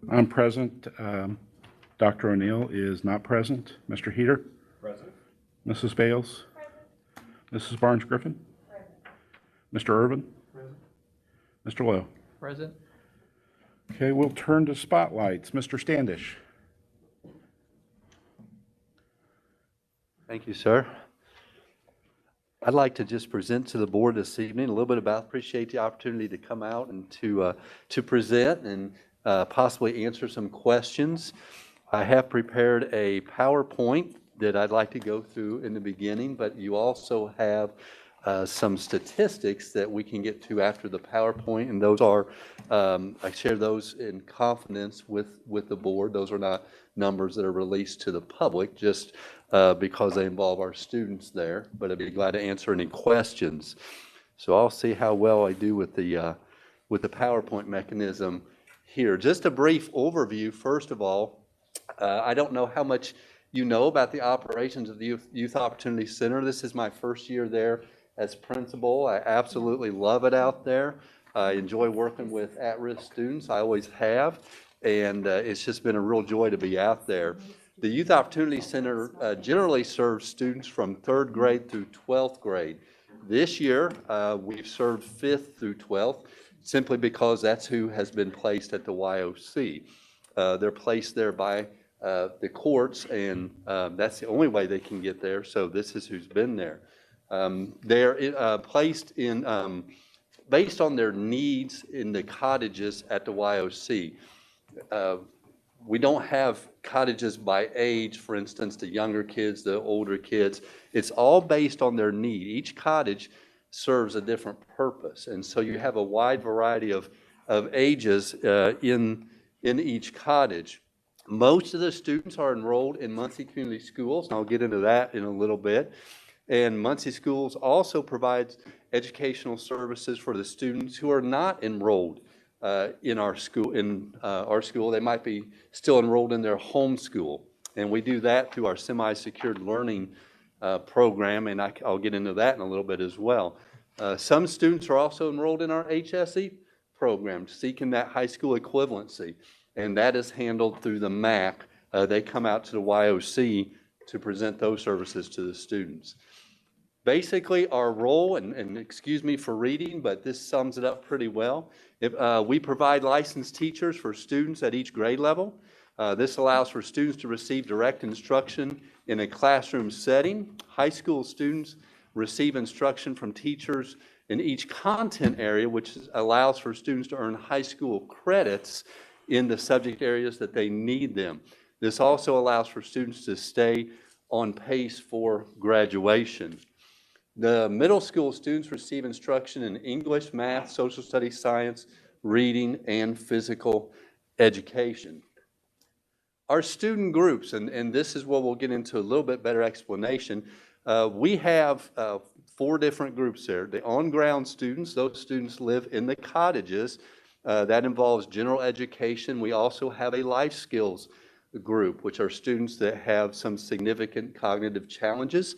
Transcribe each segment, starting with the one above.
I'm present. Dr. O'Neill is not present. Mr. Heater? Present. Mrs. Bales? Present. Mrs. Barnes-Griffin? Present. Mr. Irvin? Present. Mr. Lowe? Present. Okay, we'll turn to spotlights. Mr. Standish? Thank you, sir. I'd like to just present to the board this evening a little bit about, appreciate the opportunity to come out and to present and possibly answer some questions. I have prepared a PowerPoint that I'd like to go through in the beginning, but you also have some statistics that we can get to after the PowerPoint, and those are, I share those in confidence with the board. Those are not numbers that are released to the public, just because they involve our students there, but I'd be glad to answer any questions. So I'll see how well I do with the PowerPoint mechanism here. Just a brief overview, first of all. I don't know how much you know about the operations of the Youth Opportunity Center. This is my first year there as principal. I absolutely love it out there. I enjoy working with at-risk students. I always have, and it's just been a real joy to be out there. The Youth Opportunity Center generally serves students from 3rd grade through 12th grade. This year, we've served 5th through 12th, simply because that's who has been placed at the YOC. They're placed there by the courts, and that's the only way they can get there, so this is who's been there. They're placed in, based on their needs in the cottages at the YOC. We don't have cottages by age, for instance, the younger kids, the older kids. It's all based on their need. Each cottage serves a different purpose, and so you have a wide variety of ages in each cottage. Most of the students are enrolled in Muncie Community Schools, and I'll get into that in a little bit. And Muncie Schools also provides educational services for the students who are not enrolled in our school. They might be still enrolled in their home school, and we do that through our Semisecure Learning program, and I'll get into that in a little bit as well. Some students are also enrolled in our HSE program, seeking that high school equivalency, and that is handled through the MAC. They come out to the YOC to present those services to the students. Basically, our role, and excuse me for reading, but this sums it up pretty well. We provide licensed teachers for students at each grade level. This allows for students to receive direct instruction in a classroom setting. High school students receive instruction from teachers in each content area, which allows for students to earn high school credits in the subject areas that they need them. This also allows for students to stay on pace for graduation. The middle school students receive instruction in English, math, social studies, science, reading, and physical education. Our student groups, and this is what we'll get into a little bit better explanation, we have 4 different groups there. The on-ground students, those students live in the cottages. That involves general education. We also have a life skills group, which are students that have some significant cognitive challenges.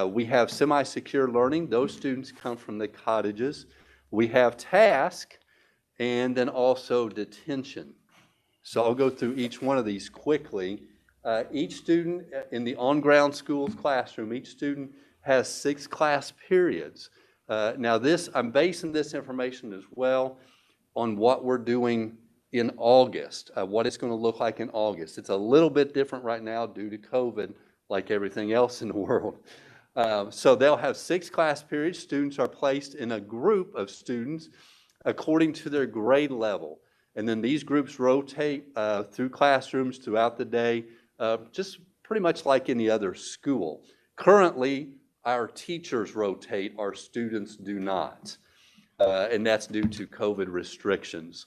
We have Semisecure Learning. Those students come from the cottages. We have task, and then also detention. So I'll go through each one of these quickly. Each student in the on-ground schools classroom, each student has 6 class periods. Now I'm basing this information as well on what we're doing in August, what it's going to look like in August. It's a little bit different right now due to COVID, like everything else in the world. So they'll have 6 class periods. Students are placed in a group of students according to their grade level. And then these groups rotate through classrooms throughout the day, just pretty much like any other school. Currently, our teachers rotate, our students do not. And that's due to COVID restrictions.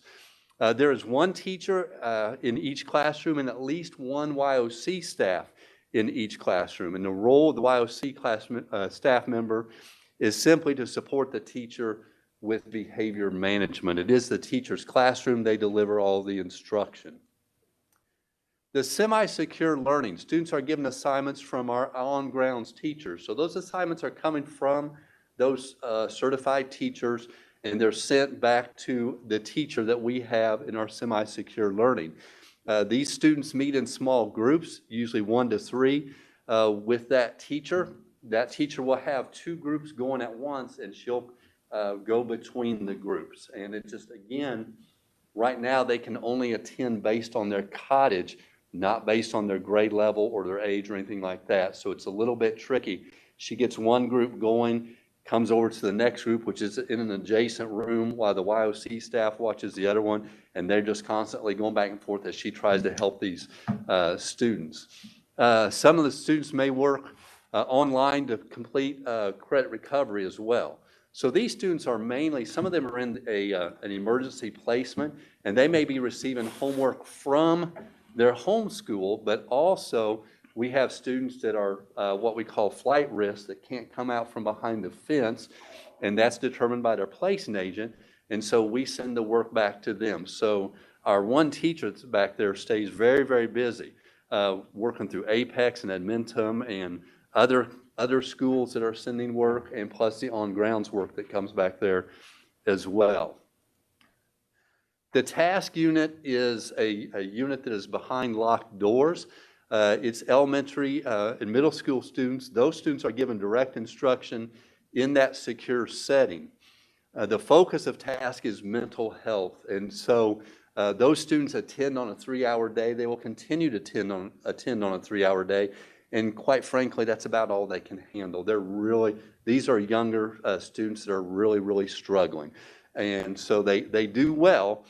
There is 1 teacher in each classroom and at least 1 YOC staff in each classroom. And the role of the YOC staff member is simply to support the teacher with behavior management. It is the teacher's classroom. They deliver all the instruction. The Semisecure Learning, students are given assignments from our on-grounds teachers. So those assignments are coming from those certified teachers, and they're sent back to the teacher that we have in our Semisecure Learning. These students meet in small groups, usually 1 to 3, with that teacher. That teacher will have 2 groups going at once, and she'll go between the groups. And it just, again, right now they can only attend based on their cottage, not based on their grade level or their age or anything like that. So it's a little bit tricky. She gets one group going, comes over to the next group, which is in an adjacent room, while the YOC staff watches the other one, and they're just constantly going back and forth as she tries to help these students. Some of the students may work online to complete credit recovery as well. So these students are mainly, some of them are in an emergency placement, and they may be receiving homework from their home school, but also we have students that are what we call flight risk, that can't come out from behind the fence, and that's determined by their placing agent, and so we send the work back to them. So our one teacher that's back there stays very, very busy, working through Apex and Edmentum and other schools that are sending work, and plus the on-grounds work that comes back there as well. The task unit is a unit that is behind locked doors. It's elementary and middle school students. Those students are given direct instruction in that secure setting. The focus of task is mental health, and so those students attend on a 3-hour day. They will continue to attend on a 3-hour day, and quite frankly, that's about all they can handle. These are younger students that are really, really struggling, and so they do well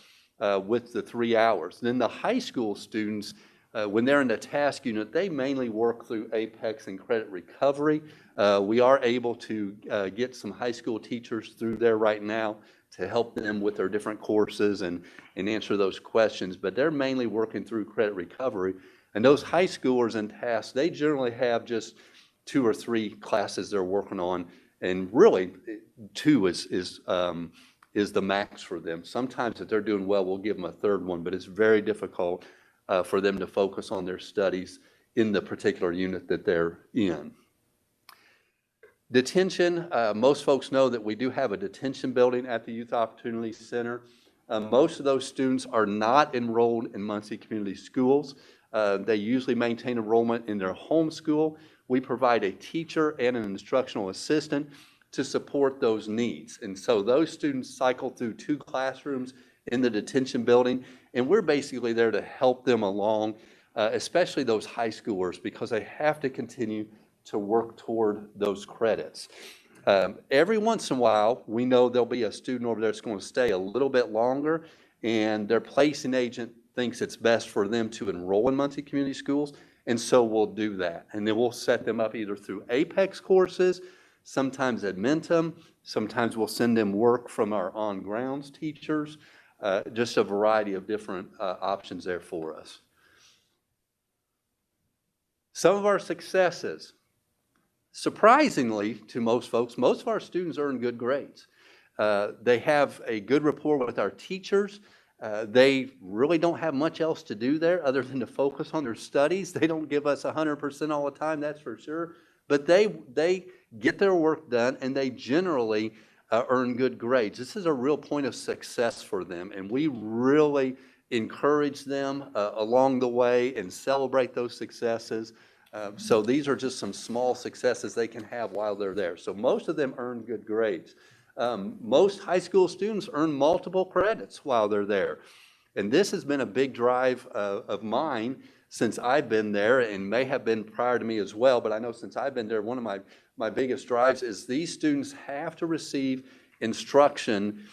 with the 3 hours. Then the high school students, when they're in the task unit, they mainly work through Apex and credit recovery. We are able to get some high school teachers through there right now to help them with their different courses and answer those questions, but they're mainly working through credit recovery. And those high schoolers in tasks, they generally have just 2 or 3 classes they're working on, and really 2 is the max for them. Sometimes if they're doing well, we'll give them a 3rd one, but it's very difficult for them to focus on their studies in the particular unit that they're in. Detention, most folks know that we do have a detention building at the Youth Opportunity Center. Most of those students are not enrolled in Muncie Community Schools. They usually maintain enrollment in their home school. We provide a teacher and an instructional assistant to support those needs. And so those students cycle through 2 classrooms in the detention building, and we're basically there to help them along, especially those high schoolers, because they have to continue to work toward those credits. Every once in a while, we know there'll be a student over there that's going to stay a little bit longer, and their placing agent thinks it's best for them to enroll in Muncie Community Schools, and so we'll do that. And then we'll set them up either through Apex courses, sometimes Edmentum, sometimes we'll send them work from our on-grounds teachers, just a variety of different options there for us. Some of our successes. Surprisingly to most folks, most of our students earn good grades. They have a good rapport with our teachers. They really don't have much else to do there other than to focus on their studies. They don't give us 100% all the time, that's for sure. But they get their work done, and they generally earn good grades. This is a real point of success for them, and we really encourage them along the way and celebrate those successes. So these are just some small successes they can have while they're there. So most of them earn good grades. Most high school students earn multiple credits while they're there. And this has been a big drive of mine since I've been there, and may have been prior to me as well, but I know since I've been there, one of my biggest drives is these students have to receive instruction,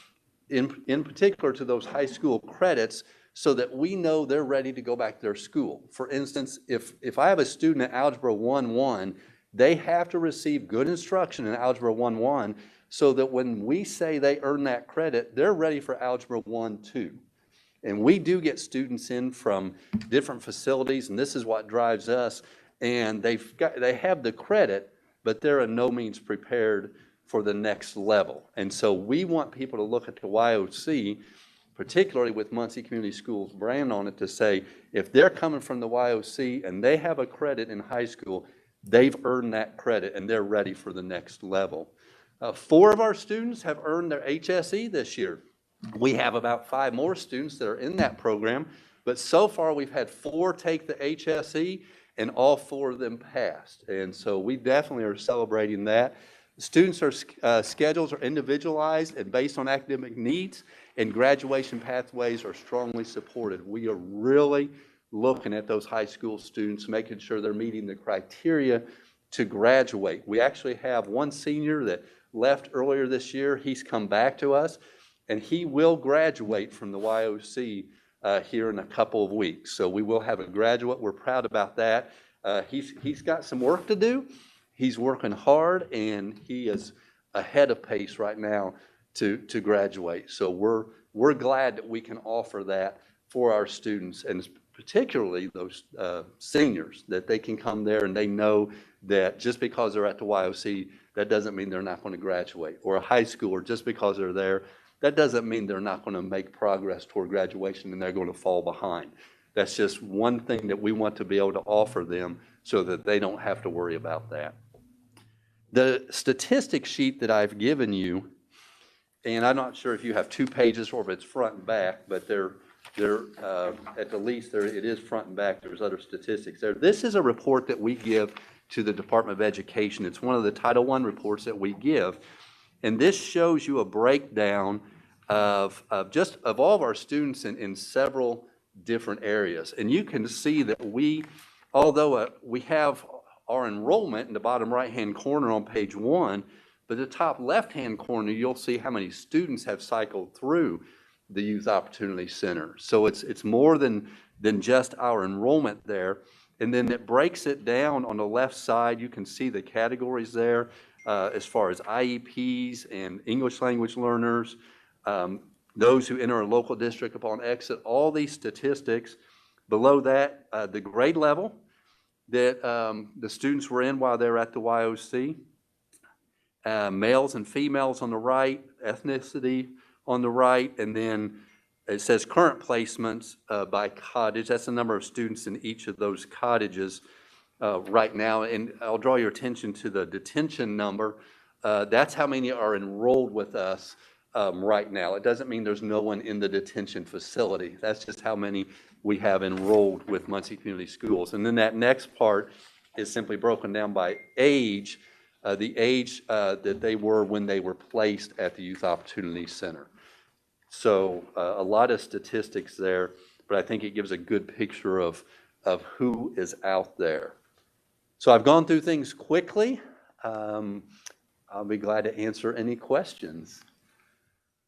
in particular to those high school credits, so that we know they're ready to go back to their school. For instance, if I have a student at Algebra 1-1, they have to receive good instruction in Algebra 1-1 so that when we say they earn that credit, they're ready for Algebra 1-2. And we do get students in from different facilities, and this is what drives us, and they have the credit, but they're in no means prepared for the next level. And so we want people to look at the YOC, particularly with Muncie Community Schools brand on it, to say, if they're coming from the YOC and they have a credit in high school, they've earned that credit and they're ready for the next level. 4 of our students have earned their HSE this year. We have about 5 more students that are in that program, but so far we've had 4 take the HSE and all 4 of them passed. And so we definitely are celebrating that. Students' schedules are individualized and based on academic needs, and graduation pathways are strongly supported. We are really looking at those high school students, making sure they're meeting the criteria to graduate. We actually have one senior that left earlier this year. He's come back to us, and he will graduate from the YOC here in a couple of weeks. So we will have a graduate. We're proud about that. He's got some work to do. He's working hard, and he is ahead of pace right now to graduate. So we're glad that we can offer that for our students, and particularly those seniors, that they can come there and they know that just because they're at the YOC, that doesn't mean they're not going to graduate. Or a high schooler, just because they're there, that doesn't mean they're not going to make progress toward graduation and they're going to fall behind. That's just one thing that we want to be able to offer them so that they don't have to worry about that. The statistic sheet that I've given you, and I'm not sure if you have 2 pages or if it's front and back, but they're at the least it is front and back. There's other statistics there. This is a report that we give to the Department of Education. It's one of the Title I reports that we give, and this shows you a breakdown of all of our students in several different areas. And you can see that although we have our enrollment in the bottom right-hand corner on page 1, but the top left-hand corner, you'll see how many students have cycled through the Youth Opportunity Center. So it's more than just our enrollment there. And then it breaks it down on the left side. You can see the categories there as far as IEPs and English language learners, those who enter a local district upon exit, all these statistics. Below that, the grade level that the students were in while they were at the YOC, males and females on the right, ethnicity on the right, and then it says current placements by cottage. That's the number of students in each of those cottages right now. And I'll draw your attention to the detention number. That's how many are enrolled with us right now. It doesn't mean there's no one in the detention facility. That's just how many we have enrolled with Muncie Community Schools. And then that next part is simply broken down by age, the age that they were when they were placed at the Youth Opportunity Center. So a lot of statistics there, but I think it gives a good picture of who is out there. So I've gone through things quickly. I'll be glad to answer any questions.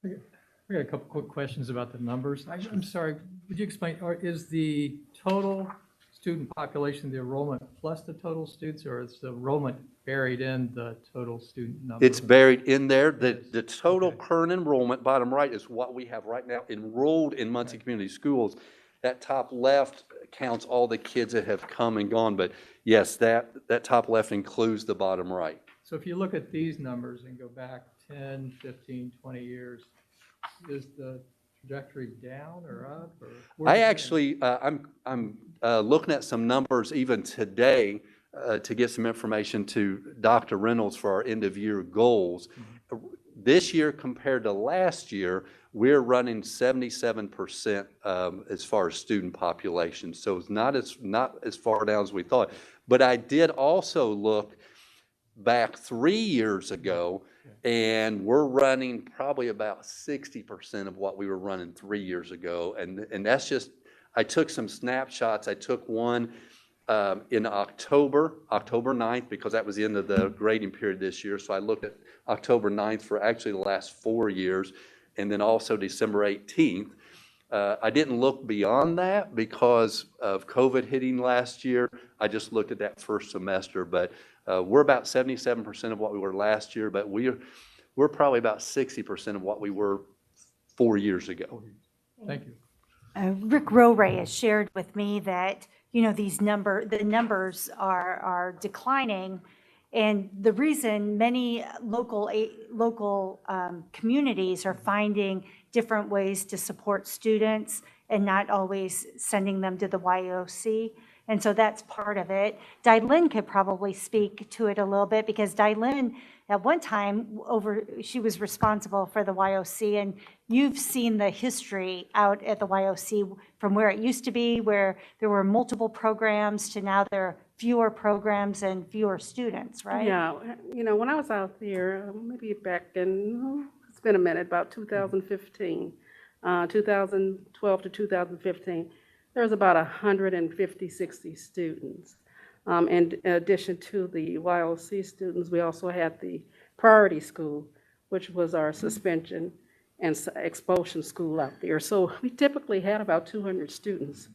We got a couple quick questions about the numbers. I'm sorry, would you explain, is the total student population the enrollment plus the total students, or is the enrollment buried in the total student number? It's buried in there. The total current enrollment, bottom right, is what we have right now enrolled in Muncie Community Schools. That top left counts all the kids that have come and gone, but yes, that top left includes the bottom right. So if you look at these numbers and go back 10, 15, 20 years, is the trajectory down or up? Or I actually, I'm looking at some numbers even today to get some information to Dr. Reynolds for our end of year goals. Mm-hmm. This year compared to last year, we're running 77% as far as student population. So it's not as far down as we thought. But I did also look back 3 years ago, and we're running probably about 60% of what we were running 3 years ago. And that's just, I took some snapshots. I took one in October 9th, because that was the end of the grading period this year. So I looked at October 9th for actually the last 4 years, and then also December 18th. I didn't look beyond that because of COVID hitting last year. I just looked at that first semester, but we're about 77% of what we were last year, but we're probably about 60% of what we were 4 years ago. Thank you. Rick Rowray has shared with me that, you know, the numbers are declining, and the reason many local communities are finding different ways to support students and not always sending them to the YOC And so that's part of it. Dylin could probably speak to it a little bit because Dylin, at one time, she was responsible for the YOC, and you've seen the history out at the YOC from where it used to be, where there were multiple programs, to now there are fewer programs and fewer students, right? Yeah, when I was out there, maybe back then, it's been a minute, about 2015, 2012 to 2015, there was about 150, 60 students. In addition to the YLC students, we also had the priority school, which was our suspension and expulsion school out there. So we typically had about 200 students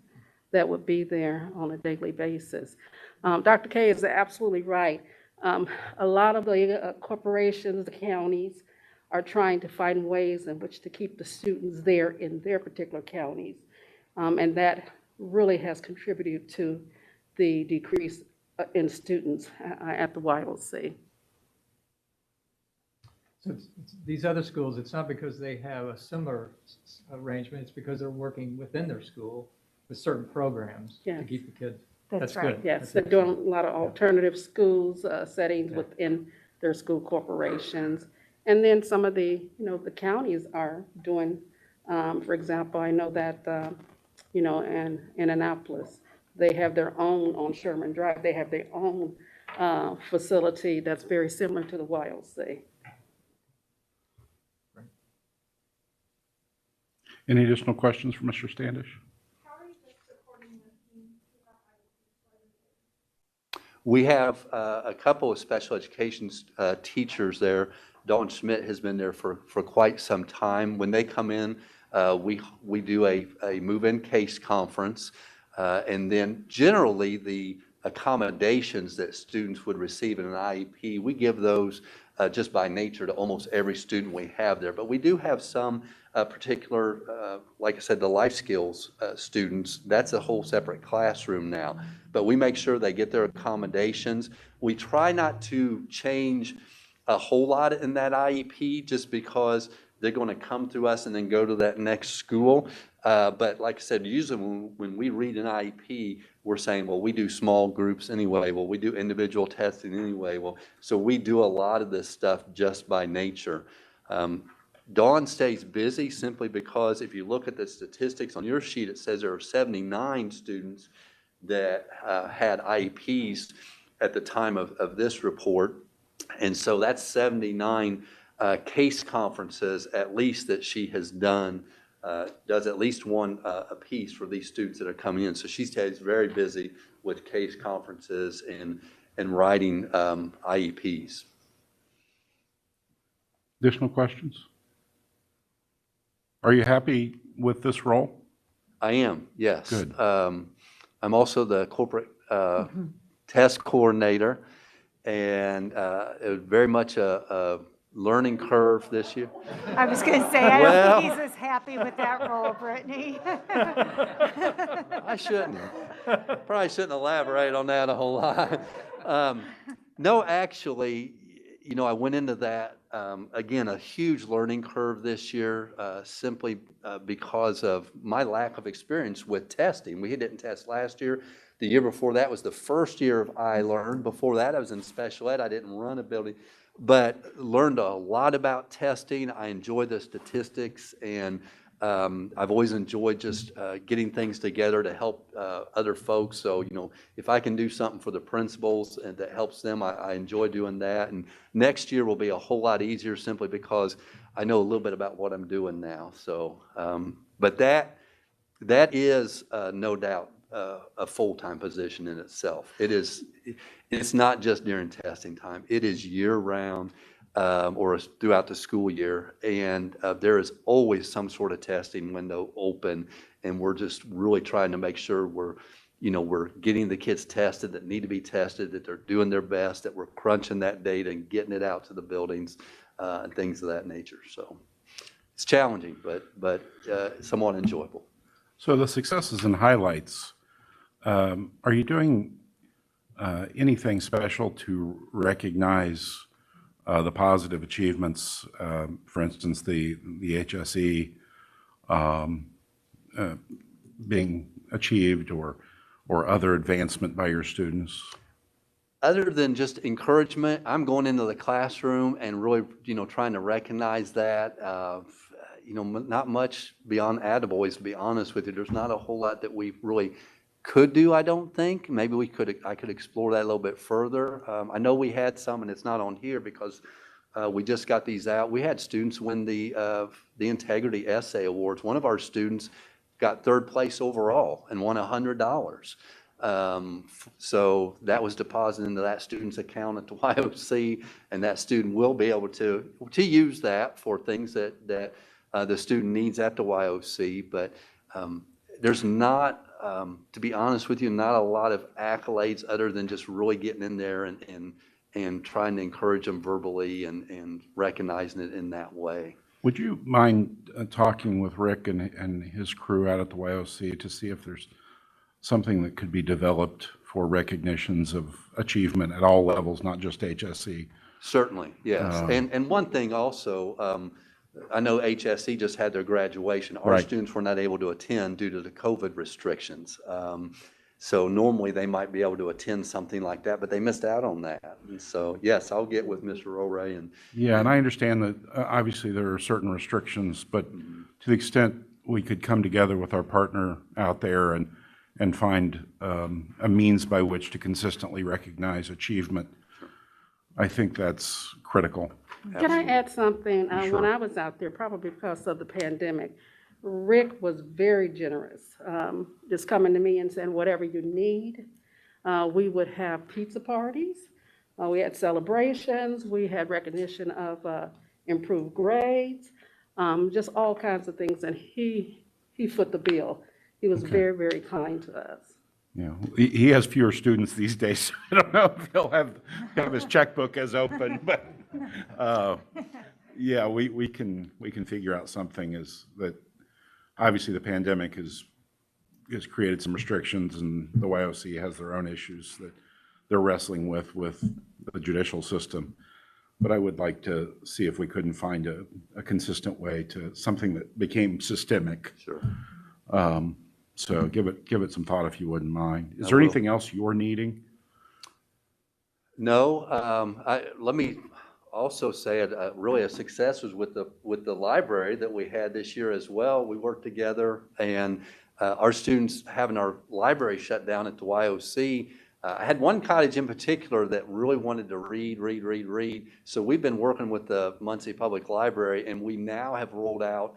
that would be there on a daily basis. Dr. K is absolutely right. A lot of the corporations, the counties, are trying to find ways in which to keep the students there in their particular counties. And that really has contributed to the decrease in students at the YLC. So these other schools, it's not because they have a similar arrangement, it's because they're working within their school with certain programs to Yes. keep the kids. That's That's right. good. Yes, That's they're doing a excellent. lot of alternative schools, settings within their school corporations. And then some of the, the counties are doing, for example, I know that, in Annapolis, they have their own, on Sherman Drive, they have their own facility that's very similar to the YLC. Any additional questions for Mr. Standish? We have a couple of special education teachers there. Dawn Schmidt has been there for quite some time. When they come in, we do a move-in case conference, and then generally the accommodations that students would receive in an IEP, we give those just by nature to almost every student we have there. But we do have some particular, like I said, the life skills students. That's a whole separate classroom now. But we make sure they get their accommodations. We try not to change a whole lot in that IEP just because they're going to come through us and then go to that next school. But like I said, usually when we read an IEP, we're saying, well, we do small groups anyway. Well, we do individual testing anyway. Well, so we do a lot of this stuff just by nature. Dawn stays busy simply because if you look at the statistics on your sheet, it says there are 79 students that had IEPs at the time of this report. And so that's 79 case conferences at least that she has done, does at least one a piece for these students that are coming in. So she stays very busy with case conferences and writing IEPs. Additional questions? Are you happy with this role? I am, yes. Good. I'm also the corporate test coordinator, and it was very much a learning curve this year. I was going to say, I Well- don't think he's as happy with that role, Brittany. I probably shouldn't elaborate on that a whole lot. No, actually, I went into that, again, a huge learning curve this year, simply because of my lack of experience with testing. We didn't test last year. The year before that was the first year of iLearn. Before that, I was in special ed. I didn't run a building, but learned a lot about testing. I enjoy the statistics, and I've always enjoyed just getting things together to help other folks. So, if I can do something for the principals and that helps them, I enjoy doing that. And next year will be a whole lot easier simply because I know a little bit about what I'm doing now. So, but that is no doubt a full-time position in itself. It's not just during testing time. It is year-round. Or throughout the school year, and there is always some sort of testing window open, and we're just really trying to make sure we're getting the kids tested that need to be tested, that they're doing their best, that we're crunching that data and getting it out to the buildings and things of that nature. So it's challenging, but somewhat enjoyable. So the successes and highlights, are you doing anything special to recognize the positive achievements, for instance, the HSE being achieved, or or other advancement by your students? Other than just encouragement, I'm going into the classroom and really, trying to recognize that. Not much beyond attaboys, to be honest with you. There's not a whole lot that we really could do, I don't think. Maybe I could explore that a little bit further. I know we had some, and it's not on here because we just got these out. We had students win the Integrity Essay Awards. One of our students got third place overall and won $100. So that was deposited into that student's account at the YOC, and that student will be able to use that for things that the student needs at the YOC. But there's not, to be honest with you, not a lot of accolades other than just really getting in there and trying to encourage them verbally and recognizing it in that way. Would you mind talking with Rick and his crew out at the YOC to see if there's something that could be developed for recognitions of achievement at all levels, not just HSE? Certainly, yes. And one thing also, I know HSE just had their graduation. Our Right. students were not able to attend due to the COVID restrictions. So normally they might be able to attend something like that, but they missed out on that. And so, yes, I'll get with Mr. O'Ray and Yeah, and I understand that obviously there are certain restrictions, but to the extent we could come together with our partner out there and find a means by which to consistently recognize achievement, I think that's critical. Can I add something? Sure. When I was out there, probably because of the pandemic, Rick was very generous, just coming to me and saying, whatever you need. We would have pizza parties. We had celebrations. We had recognition of improved grades, just all kinds of things. And he foot the bill. He was very, very kind to us. Yeah, he has fewer students these days, so I don't know if he'll have his checkbook as open, but yeah, we can figure out something that obviously the pandemic has created some restrictions, and the YOC has their own issues that they're wrestling with the judicial system. But I would like to see if we couldn't find a consistent way to something that became systemic. sure. So give it some thought if you wouldn't mind. Is I there will. anything else you're needing? No, let me also say really a success was with the library that we had this year as well. We worked together, and our students having our library shut down at the YOC. I had one cottage in particular that really wanted to read. So we've been working with the Muncie Public Library, and we now have rolled out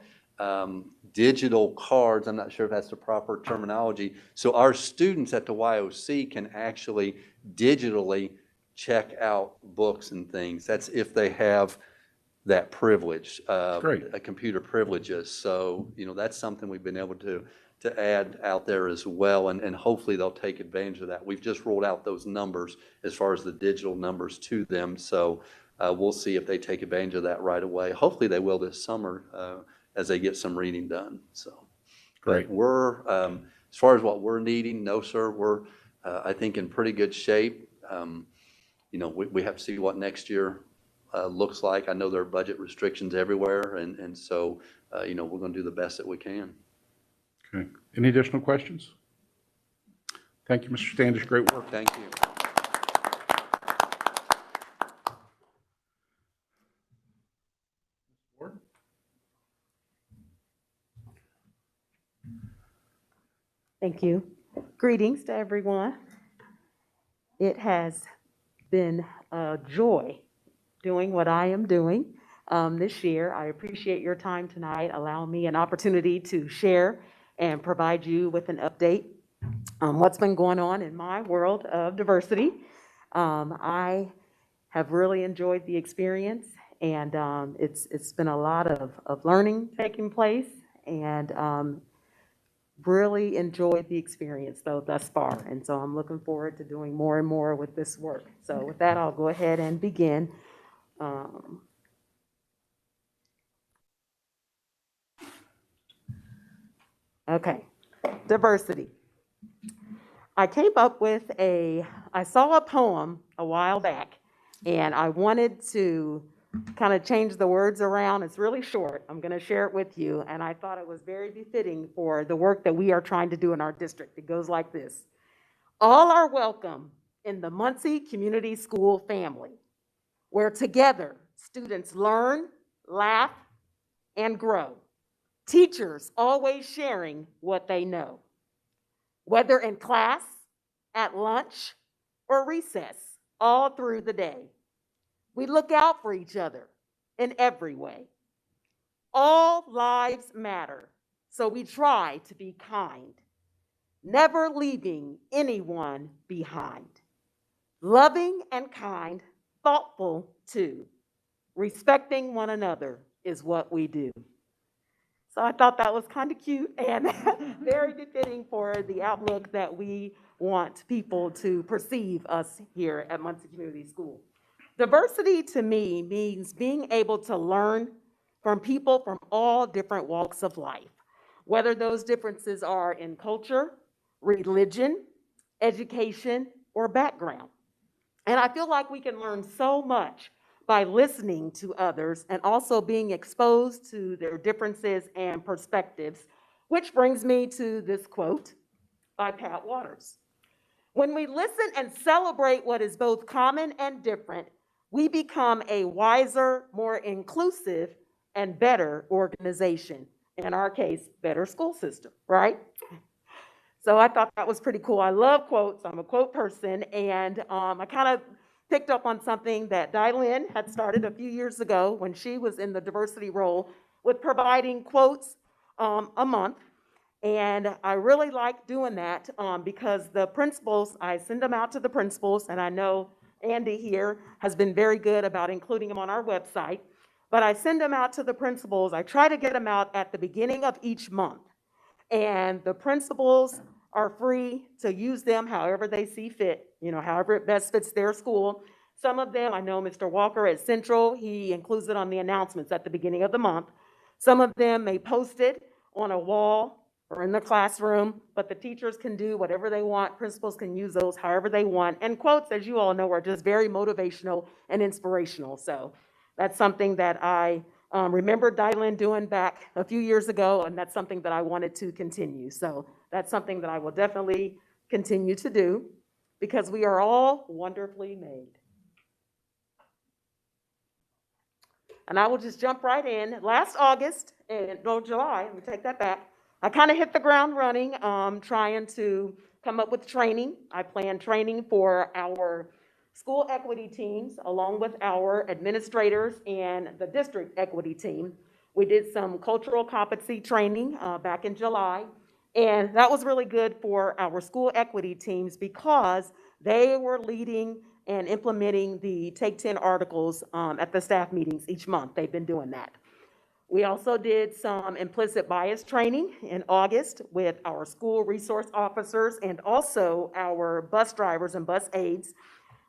digital cards. I'm not sure if that's the proper terminology. So our students at the YOC can actually digitally check out books and things. That's if they have that privilege, Great. computer privileges. So, that's something we've been able to add out there as well. And hopefully they'll take advantage of that. We've just rolled out those numbers as far as the digital numbers to them. So we'll see if they take advantage of that right away. Hopefully they will this summer as they get some reading done. So Great. but we're, as far as what we're needing, no, sir, we're, I think, in pretty good shape. We have to see what next year looks like. I know there are budget restrictions everywhere, and so, we're going to do the best that we can. Okay. Any additional questions? Thank you, Mr. Standish. Great work. Thank you. Thank you. Greetings to everyone. It has been a joy doing what I am doing this year. I appreciate your time tonight, allowing me an opportunity to share and provide you with an update on what's been going on in my world of diversity. I have really enjoyed the experience, and it's been a lot of learning taking place, and really enjoyed the experience though thus far. And so I'm looking forward to doing more and more with this work. So with that, I'll go ahead and begin. Okay, diversity. I came up with I saw a poem a while back, and I wanted to kind of change the words around. It's really short. I'm going to share it with you, and I thought it was very befitting for the work that we are trying to do in our district. It goes like this. All are welcome in the Muncie Community School family, where together students learn, laugh, and grow. Teachers always sharing what they know, whether in class, at lunch, or recess, all through the day. We look out for each other in every way. All lives matter, so we try to be kind, never leaving anyone behind. Loving and kind, thoughtful too. Respecting one another is what we do. So I thought that was kind of cute and very befitting for the outlook that we want people to perceive us here at Muncie Community School. Diversity to me means being able to learn from people from all different walks of life, whether those differences are in culture, religion, education, or background. And I feel like we can learn so much by listening to others and also being exposed to their differences and perspectives, which brings me to this quote by Pat Waters. When we listen and celebrate what is both common and different, we become a wiser, more inclusive, and better organization. In our case, better school system, right? So I thought that was pretty cool. I love quotes. I'm a quote person, and I kind of picked up on something that Dylin had started a few years ago when she was in the diversity role with providing quotes a month. And I really like doing that because the principals, I send them out to the principals, and I know Andy here has been very good about including them on our website, but I send them out to the principals. I try to get them out at the beginning of each month. And the principals are free to use them however they see fit, however it best fits their school. Some of them, I know Mr. Walker at Central, he includes it on the announcements at the beginning of the month. Some of them may post it on a wall or in the classroom, but the teachers can do whatever they want. Principals can use those however they want. And quotes, as you all know, are just very motivational and inspirational. So that's something that I remember Dylin doing back a few years ago, and that's something that I wanted to continue. So that's something that I will definitely continue to do because we are all wonderfully made. And I will just jump right in. Last August, July, let me take that back. I kind of hit the ground running, trying to come up with training. I planned training for our school equity teams, along with our administrators and the district equity team. We did some cultural competency training back in July, and that was really good for our school equity teams because they were leading and implementing the Take 10 articles at the staff meetings each month. They've been doing that. We also did some implicit bias training in August with our school resource officers and also our bus drivers and bus aides.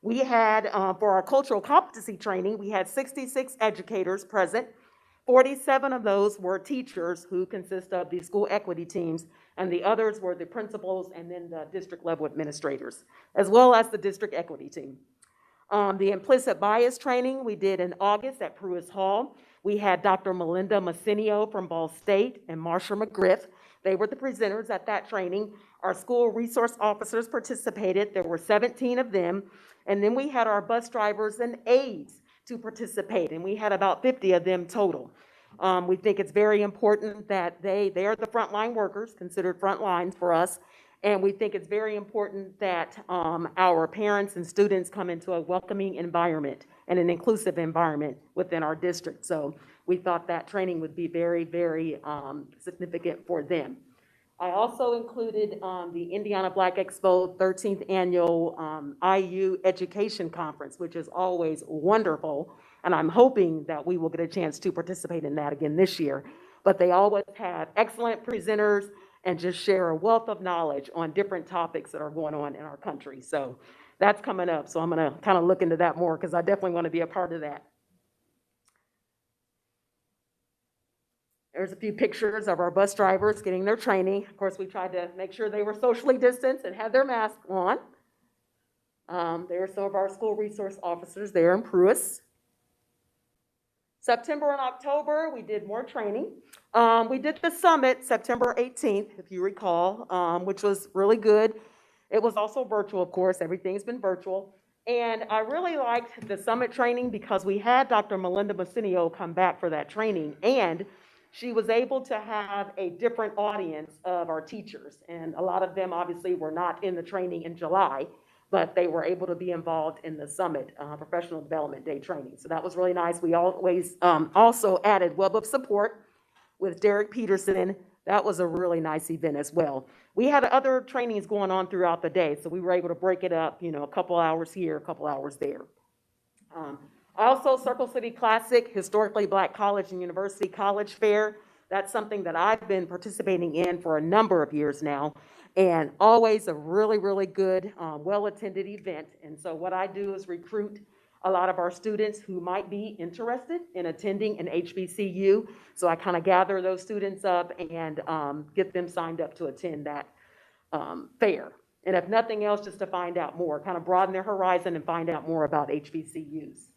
We had, for our cultural competency training, we had 66 educators present. 47 of those were teachers who consist of the school equity teams, and the others were the principals and then the district level administrators, as well as the district equity team. The implicit bias training we did in August at Pruitt Hall. We had Dr. Melinda Massinio from Ball State and Marsha McGriff. They were the presenters at that training. Our school resource officers participated. There were 17 of them. And then we had our bus drivers and aides to participate, and we had about 50 of them total. We think it's very important that they are the frontline workers, considered front lines for us, and we think it's very important that our parents and students come into a welcoming environment and an inclusive environment within our district. So we thought that training would be very, very significant for them. I also included the Indiana Black Expo 13th Annual IU Education Conference, which is always wonderful, and I'm hoping that we will get a chance to participate in that again this year. But they always have excellent presenters and just share a wealth of knowledge on different topics that are going on in our country. So that's coming up, so I'm gonna kind of look into that more because I definitely want to be a part of that. There's a few pictures of our bus drivers getting their training. Of course, we tried to make sure they were socially distanced and had their mask on. There are some of our school resource officers there in Pruitt. September and October, we did more training. We did the summit September 18th, if you recall, which was really good. It was also virtual, of course, everything's been virtual. And I really liked the summit training because we had Dr. Melinda Massinio come back for that training, and she was able to have a different audience of our teachers. And a lot of them obviously were not in the training in July, but they were able to be involved in the summit, professional development day training. So that was really nice. We always also added Web of Support with Derek Peterson. That was a really nice event as well. We had other trainings going on throughout the day, so we were able to break it up, you know, a couple hours here, a couple hours there. Also, Circle City Classic, Historically Black College and University College Fair. That's something that I've been participating in for a number of years now, and always a really, really good, well-attended event. And so what I do is recruit a lot of our students who might be interested in attending an HBCU. So I kind of gather those students up and get them signed up to attend that fair. And if nothing else, just to find out more, kind of broaden their horizon and find out more about HBCUs.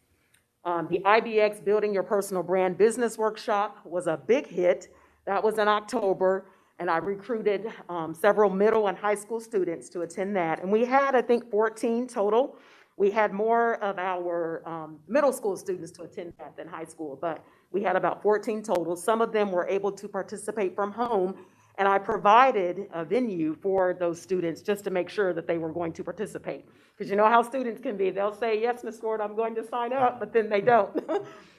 The IBX Building Your Personal Brand Business Workshop was a big hit. That was in October, and I recruited several middle and high school students to attend that. And we had, I think, 14 total. We had more of our middle school students to attend that than high school, but we had about 14 total. Some of them were able to participate from home, and I provided a venue for those students just to make sure that they were going to participate. Because you know how students can be. They'll say, yes, Ms. Ford, I'm going to sign up, but then they don't.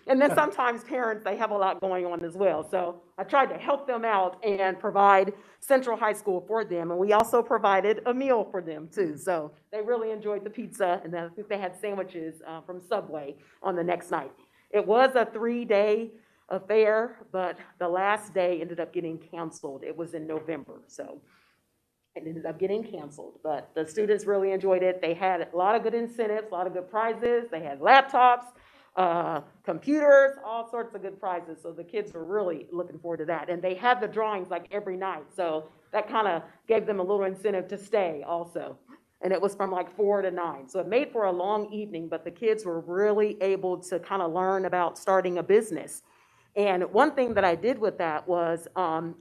And then sometimes parents, they have a lot going on as well. So I tried to help them out and provide Central High School for them. And we also provided a meal for them too. So they really enjoyed the pizza, and then I think they had sandwiches from Subway on the next night. It was a 3-day affair, but the last day ended up getting canceled. It was in November, so it ended up getting canceled. But the students really enjoyed it. They had a lot of good incentives, a lot of good prizes. They had laptops, computers, all sorts of good prizes. So the kids were really looking forward to that. And they had the drawings like every night. So that kind of gave them a little incentive to stay also. And it was from like 4 to 9. So it made for a long evening, but the kids were really able to kind of learn about starting a business. And one thing that I did with that was,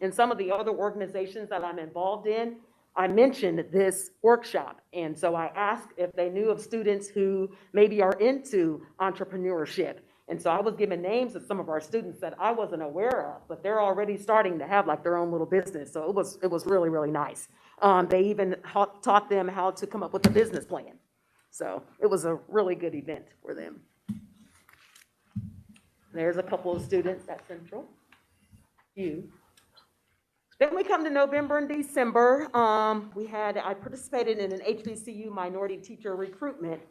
in some of the other organizations that I'm involved in, I mentioned this workshop. And so I asked if they knew of students who maybe are into entrepreneurship. And so I was given names of some of our students that I wasn't aware of, but they're already starting to have like their own little business. So it was really, really nice. They even taught them how to come up with a business plan. So it was a really good event for them. There's a couple of students at Central. Then we come to November and December. I participated in an HBCU minority teacher recruitment.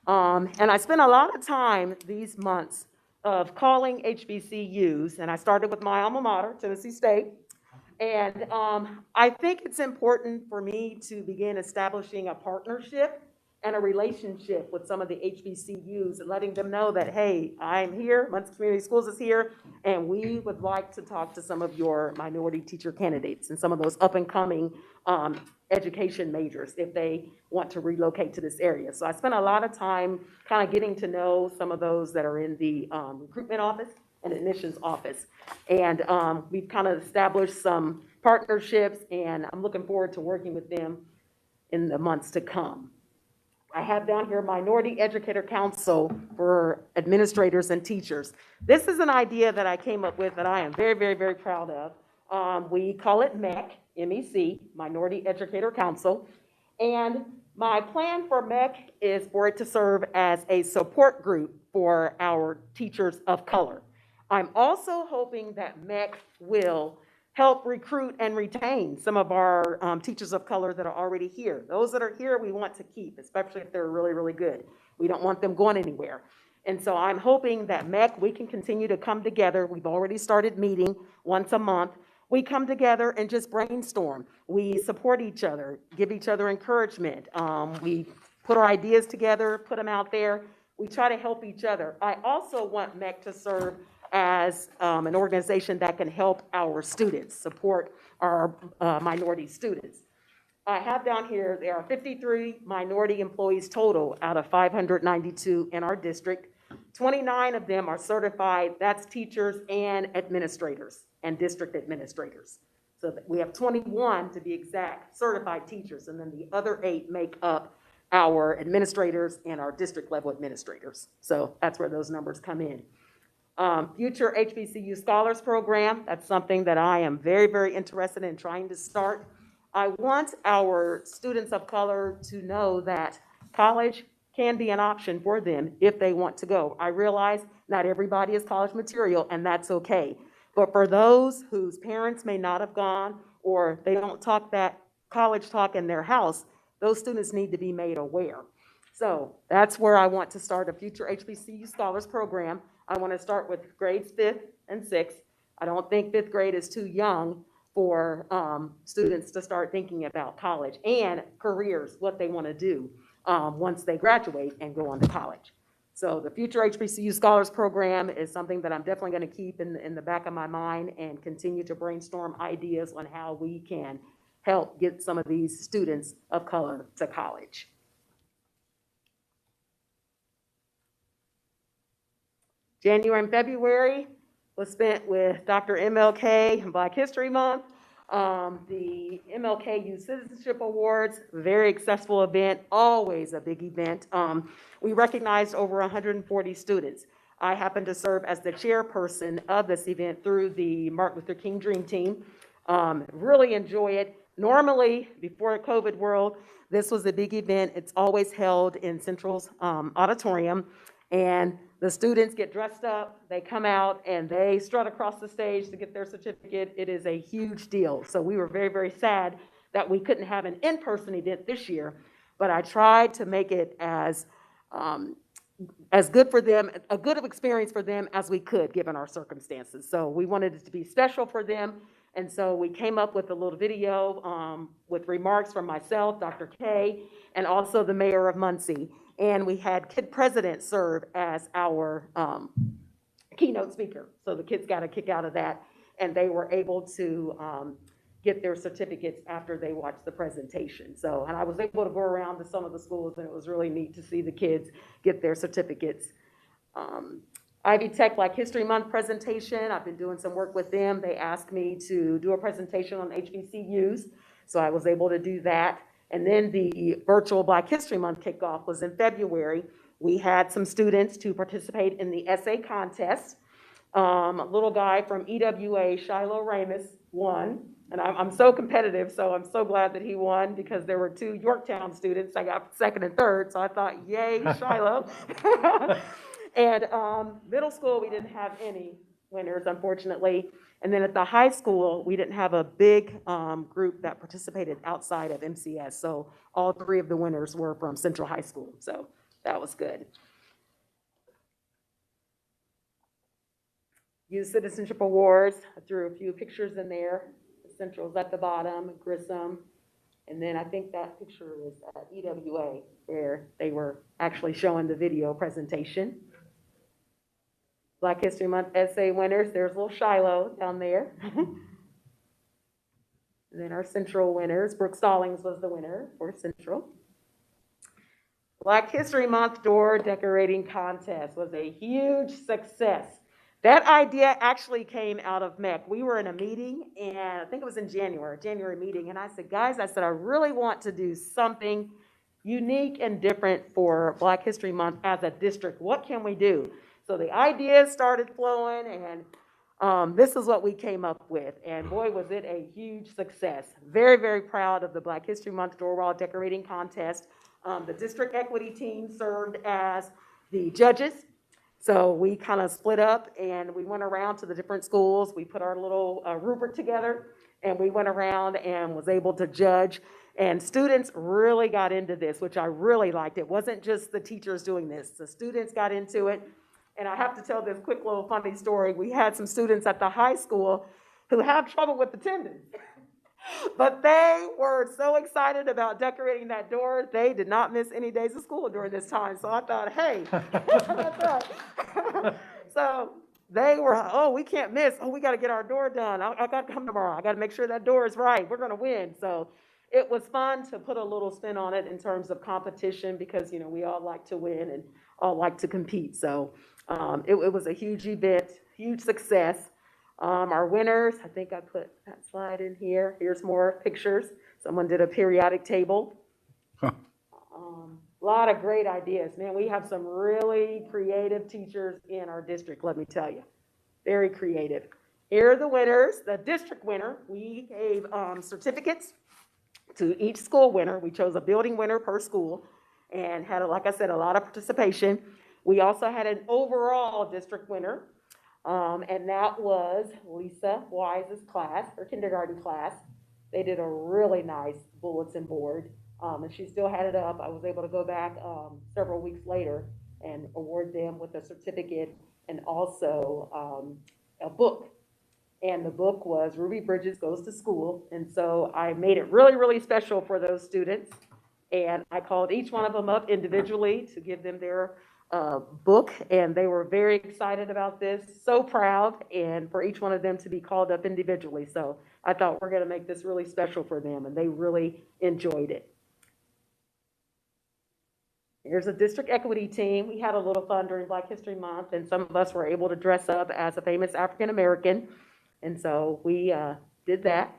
And I spent a lot of time these months of calling HBCUs, and I started with my alma mater, Tennessee State. And I think it's important for me to begin establishing a partnership and a relationship with some of the HBCUs, and letting them know that, hey, I'm here, Muncie Community Schools is here, and we would like to talk to some of your minority teacher candidates and some of those up-and-coming education majors if they want to relocate to this area. So I spent a lot of time kind of getting to know some of those that are in the recruitment office and admissions office. And we've kind of established some partnerships, and I'm looking forward to working with them in the months to come. I have down here Minority Educator Council for administrators and teachers. This is an idea that I came up with that I am very, very, very proud of. We call it MEC, M-E-C, Minority Educator Council. And my plan for MEC is for it to serve as a support group for our teachers of color. I'm also hoping that MEC will help recruit and retain some of our teachers of color that are already here. Those that are here, we want to keep, especially if they're really, really good. We don't want them going anywhere. And so I'm hoping that MEC, we can continue to come together. We've already started meeting once a month. We come together and just brainstorm. We support each other, give each other encouragement. We put our ideas together, put them out there. We try to help each other. I also want MEC to serve as an organization that can help our students, support our minority students. I have down here, there are 53 minority employees total out of 592 in our district. 29 of them are certified, that's teachers and administrators and district administrators. So that we have 21, to be exact, certified teachers, and then the other 8 make up our administrators and our district level administrators. So that's where those numbers come in. Future HBCU Scholars Program, that's something that I am very, very interested in trying to start. I want our students of color to know that college can be an option for them if they want to go. I realize not everybody is college material, and that's okay. But for those whose parents may not have gone, or they don't talk that college talk in their house, those students need to be made aware. So that's where I want to start a future HBCU Scholars Program. I want to start with grades 5th and 6th. I don't think 5th grade is too young for students to start thinking about college and careers, what they want to do once they graduate and go on to college. So the future HBCU Scholars Program is something that I'm definitely going to keep in the back of my mind and continue to brainstorm ideas on how we can help get some of these students of color to college. January and February was spent with Dr. MLK and Black History Month. The MLK Youth Citizenship Awards, very successful event, always a big event. We recognized over 140 students. I happen to serve as the chairperson of this event through the Martin Luther King Dream Team. Really enjoy it. Normally, before the COVID world, this was a big event. It's always held in Central's auditorium, and the students get dressed up, they come out, and they strut across the stage to get their certificate. It is a huge deal. So we were very, very sad that we couldn't have an in-person event this year, but I tried to make it as good for them, a good experience for them as we could, given our circumstances. So we wanted it to be special for them, and so we came up with a little video with remarks from myself, Dr. K, and also the mayor of Muncie. And we had Kid President serve as our keynote speaker. So the kids got a kick out of that, and they were able to get their certificates after they watched the presentation. So, and I was able to go around to some of the schools, and it was really neat to see the kids get their certificates. Ivy Tech Black History Month presentation, I've been doing some work with them. They asked me to do a presentation on HBCUs, so I was able to do that. And then the virtual Black History Month kickoff was in February. We had some students to participate in the essay contest. A little guy from EWA, Shiloh Ramus, won. And I'm so competitive, so I'm so glad that he won because there were 2 Yorktown students. I got 2nd and 3rd, so I thought, yay, Shiloh. And middle school, we didn't have any winners, unfortunately. And then at the high school, we didn't have a big group that participated outside of MCS. So all 3 of the winners were from Central High School. So that was good. Youth Citizenship Awards, I threw a few pictures in there. Central's at the bottom, Grissom. And then I think that picture was at EWA where they were actually showing the video presentation. Black History Month essay winners, there's little Shiloh down there. And then our Central winners, Brooke Stallings was the winner for Central. Black History Month door decorating contest was a huge success. That idea actually came out of MEC. We were in a meeting, and I think it was in January meeting, and I said, guys, I really want to do something unique and different for Black History Month as a district. What can we do? So the ideas started flowing, and this is what we came up with. And boy, was it a huge success. Very, very proud of the Black History Month door wall decorating contest. The district equity team served as the judges. So we kind of split up, and we went around to the different schools. We put our little rubric together, and we went around and was able to judge. And students really got into this, which I really liked. It wasn't just the teachers doing this. The students got into it. And I have to tell this quick little funny story. We had some students at the high school who have trouble with attendance. But they were so excited about decorating that door, they did not miss any days of school during this time. So I thought, hey, that's right. So they were, oh, we can't miss. Oh, we got to get our door done. I got to come tomorrow. I got to make sure that door is right. We're going to win. So it was fun to put a little spin on it in terms of competition because, you know, we all like to win and all like to compete. So it was a huge event, huge success. Our winners, I think I put that slide in here. Here's more pictures. Someone did a periodic table. Huh. A lot of great ideas. Man, we have some really creative teachers in our district, let me tell you. Very creative. Here are the winners. The district winner, we gave certificates to each school winner. We chose a building winner per school and had, like I said, a lot of participation. We also had an overall district winner, and that was Lisa Wise's class, her kindergarten class. They did a really nice bulletin board, and she still had it up. I was able to go back several weeks later and award them with a certificate and also a book. And the book was Ruby Bridges Goes to School. And so I made it really, really special for those students. And I called each one of them up individually to give them their book. And they were very excited about this, so proud, and for each one of them to be called up individually. So I thought we're going to make this really special for them, and they really enjoyed it. Here's a district equity team. We had a little fun during Black History Month, and some of us were able to dress up as a famous African American. And so we did that.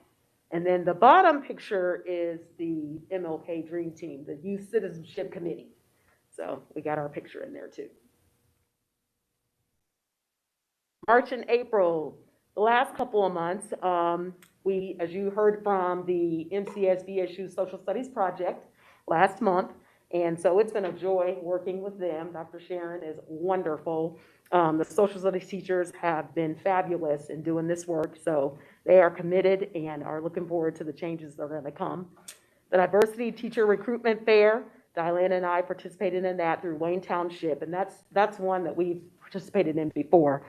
And then the bottom picture is the MLK Dream Team, the Youth Citizenship Committee. So we got our picture in there too. March and April, the last couple of months, we, as you heard from the MCS BSU Social Studies Project last month, and so it's been a joy working with them. Dr. Sharon is wonderful. The social studies teachers have been fabulous in doing this work, so they are committed and are looking forward to the changes that are going to come. The Diversity Teacher Recruitment Fair, Diane and I participated in that through Wayne Township, and that's one that we've participated in before.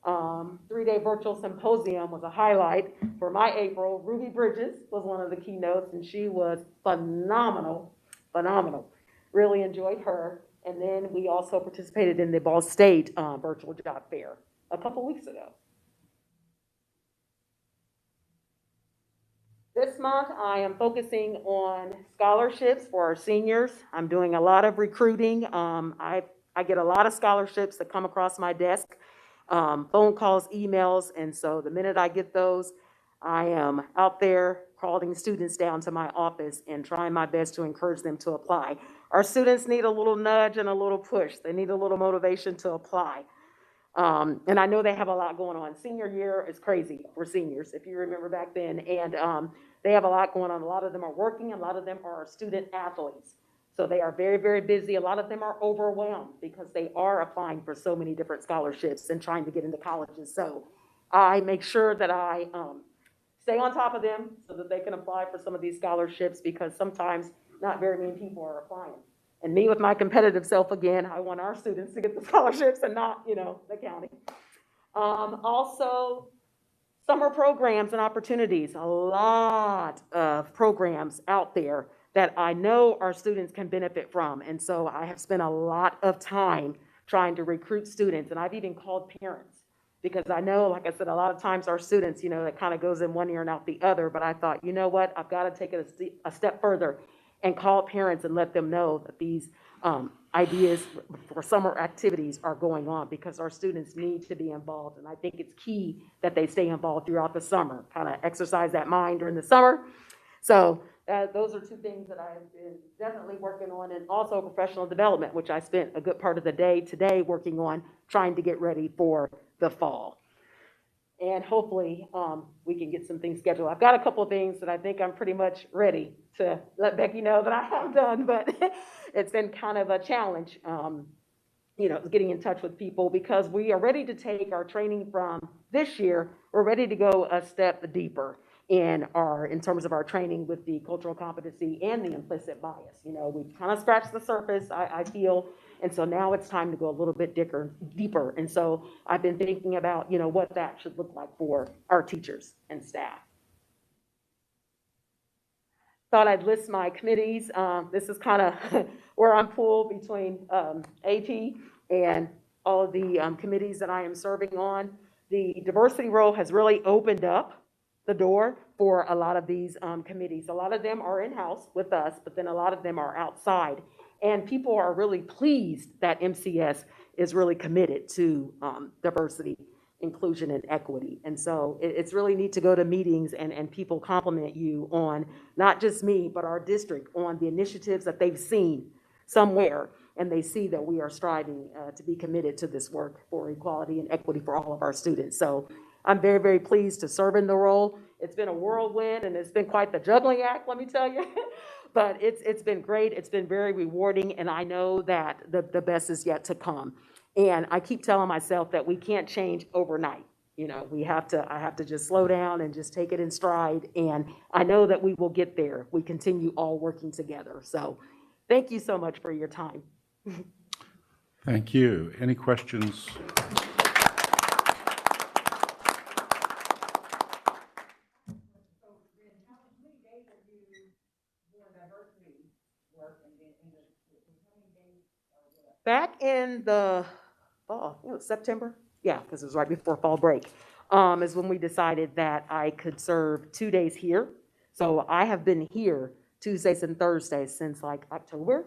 3-day virtual symposium was a highlight for my April. Ruby Bridges was one of the keynotes, and she was phenomenal. Really enjoyed her. And then we also participated in the Ball State virtual job fair a couple weeks ago. This month, I am focusing on scholarships for our seniors. I'm doing a lot of recruiting. I get a lot of scholarships that come across my desk, phone calls, emails, and so the minute I get those, I am out there calling students down to my office and trying my best to encourage them to apply. Our students need a little nudge and a little push. They need a little motivation to apply. And I know they have a lot going on. Senior year is crazy for seniors, if you remember back then. And they have a lot going on. A lot of them are working. A lot of them are student athletes. So they are very, very busy. A lot of them are overwhelmed because they are applying for so many different scholarships and trying to get into colleges. So I make sure that I stay on top of them so that they can apply for some of these scholarships, because sometimes not very many people are applying. And me with my competitive self again, I want our students to get the scholarships and not, the county. Also, summer programs and opportunities, a lot of programs out there that I know our students can benefit from. And so I have spent a lot of time trying to recruit students, and I've even called parents, because I know, like I said, a lot of times our students, that kind of goes in one ear and out the other, but I thought, you know what, I've got to take it a step further and call parents and let them know that these ideas for summer activities are going on, because our students need to be involved. And I think it's key that they stay involved throughout the summer, kind of exercise that mind during the summer. So those are two things that I've been definitely working on, and also professional development, which I spent a good part of the day today working on, trying to get ready for the fall. And hopefully we can get some things scheduled. I've got a couple of things that I think I'm pretty much ready to let Becky know that I have done, but it's been kind of a challenge, getting in touch with people, because we are ready to take our training from this year. We're ready to go a step deeper in terms of our training with the cultural competency and the implicit bias. We've kind of scratched the surface, I feel. And so now it's time to go a little bit deeper. And so I've been thinking about, what that should look like for our teachers and staff. Thought I'd list my committees. This is kind of where I'm pulled between AP and all of the committees that I am serving on. The diversity role has really opened up the door for a lot of these committees. A lot of them are in-house with us, but then a lot of them are outside. And people are really pleased that MCS is really committed to diversity inclusion and equity. And so it's really neat to go to meetings and people compliment you on, not just me, but our district, on the initiatives that they've seen somewhere, and they see that we are striving to be committed to this work for equality and equity for all of our students. So I'm very, very pleased to serve in the role. It's been a whirlwind, and it's been quite the juggling act, let me tell you. But it's been great. It's been very rewarding, and I know that the best is yet to come. And I keep telling myself that we can't change overnight. You know, I have to just slow down and just take it in stride. And I know that we will get there if we continue all working together. So thank you so much for your time. Thank you. Any questions? Back in the fall, it was September? Yeah, because it was right before fall break, is when we decided that I could serve 2 days here. So I have been here Tuesdays and Thursdays since like October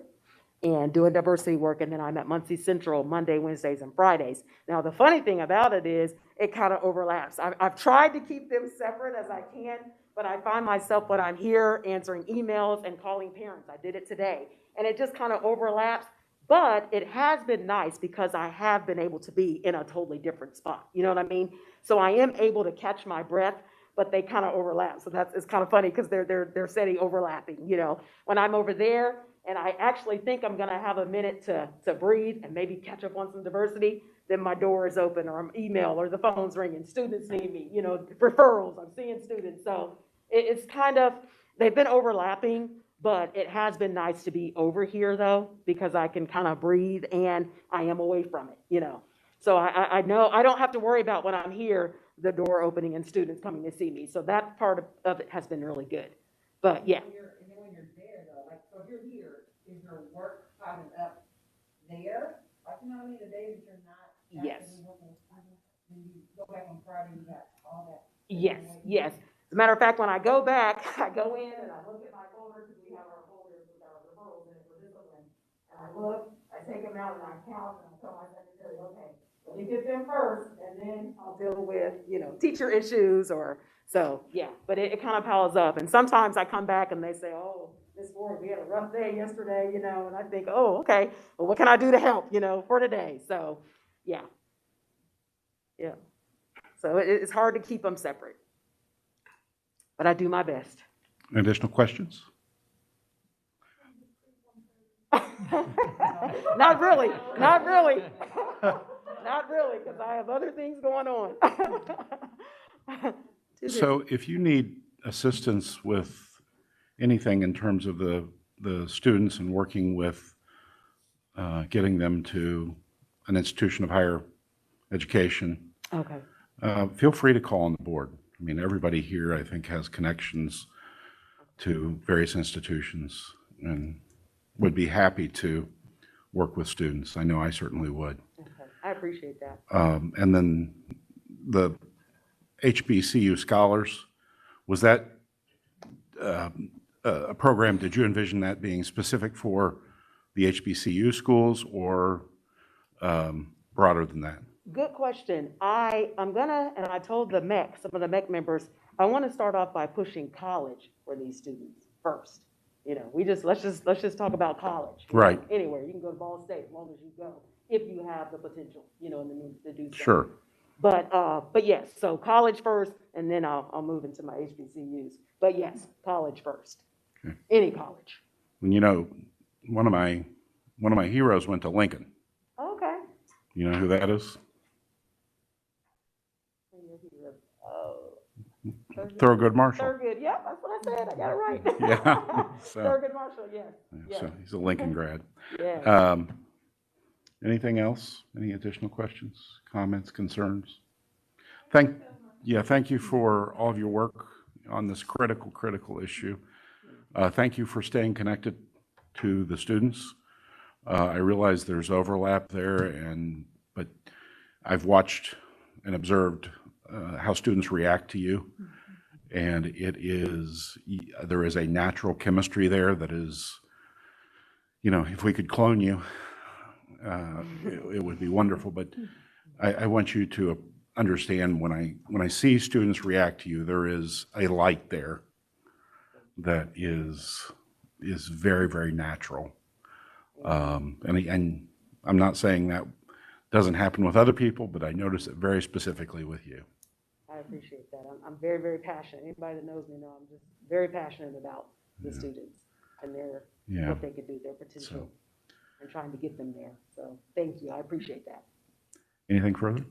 and doing diversity work. And then I'm at Muncie Central Monday, Wednesdays, and Fridays. Now, the funny thing about it is it kind of overlaps. I've tried to keep them separate as I can, but I find myself when I'm here answering emails and calling parents. I did it today. And it just kind of overlaps. But it has been nice because I have been able to be in a totally different spot. You know what I mean? So I am able to catch my breath, but they kind of overlap. So it's kind of funny because they're setting overlapping, you know. When I'm over there and I actually think I'm going to have a minute to breathe and maybe catch up on some diversity, then my door is open or I'm email or the phone's ringing. Students need me, you know, referrals. I'm seeing students. So it's kind of, they've been overlapping. But it has been nice to be over here, though, because I can kind of breathe and I am away from it, you know. So I know I don't have to worry about when I'm here, the door opening and students coming to see me. So that part of it has been really good. But yeah. And then when you're there, though, like, so if you're here, is your work piling up there? Like, you know what I mean? The days that you're not Yes. actively working, when you go back on Friday, you got all that. Yes, yes. As a matter of fact, when I go back, I go in and I look at my folders, because we have our folders with our referrals in it for discipline. And I look, I take them out and I count and I tell my secretary, okay, let me get them first and then I'll deal with, you know, teacher issues or, so, yeah. But it kind of piles up. And sometimes I come back and they say, oh, Ms. Ford, we had a rough day yesterday, you know, and I think, oh, okay, well, what can I do to help, you know, for today? So, yeah. Yeah. So it's hard to keep them separate. But I do my best. Additional questions? Not really, not really. Not really, because I have other things going on. So if you need assistance with anything in terms of the students and working with getting them to an institution of higher education, Okay. feel free to call on the board. I mean, everybody here, I think, has connections to various institutions and would be happy to work with students. I know I certainly would. Okay. I appreciate that. And then the HBCU Scholars, was that a program, did you envision that being specific for the HBCU schools or broader than that? Good question. I'm gonna, and I told the MEC, some of the MEC members, I want to start off by pushing college for these students first. You know, let's just talk about college. Right. Anywhere, you can go to Ball State as long as you go, if you have the potential, you know, and the means to do so. Sure. But yes, so college first, and then I'll move into my HBCUs. But yes, college first. Okay. Any college. And you know, one of my heroes went to Lincoln. Okay. You know who that is? Thurgood Marshall. Thurgood, yeah, that's what I said. I got it right. Yeah. So, Thurgood Marshall, yes. yeah, so he's a Lincoln grad. Yeah. Anything else? Any additional questions, comments, concerns? Thank you for all of your work on this critical issue. Thank you for staying connected to the students. I realize there's overlap there, but I've watched and observed how students react to you, and there is a natural chemistry there that is, you know, if we could clone you, it would be wonderful. But I want you to understand when I see students react to you, there is a light there that is very, very natural. And I'm not saying that doesn't happen with other people, but I notice it very specifically with you. I appreciate that. I'm very, very passionate. Anybody that knows me know I'm just very passionate about the students and what they could do, their potential, and trying to get them there. So thank you. I appreciate that. Anything further?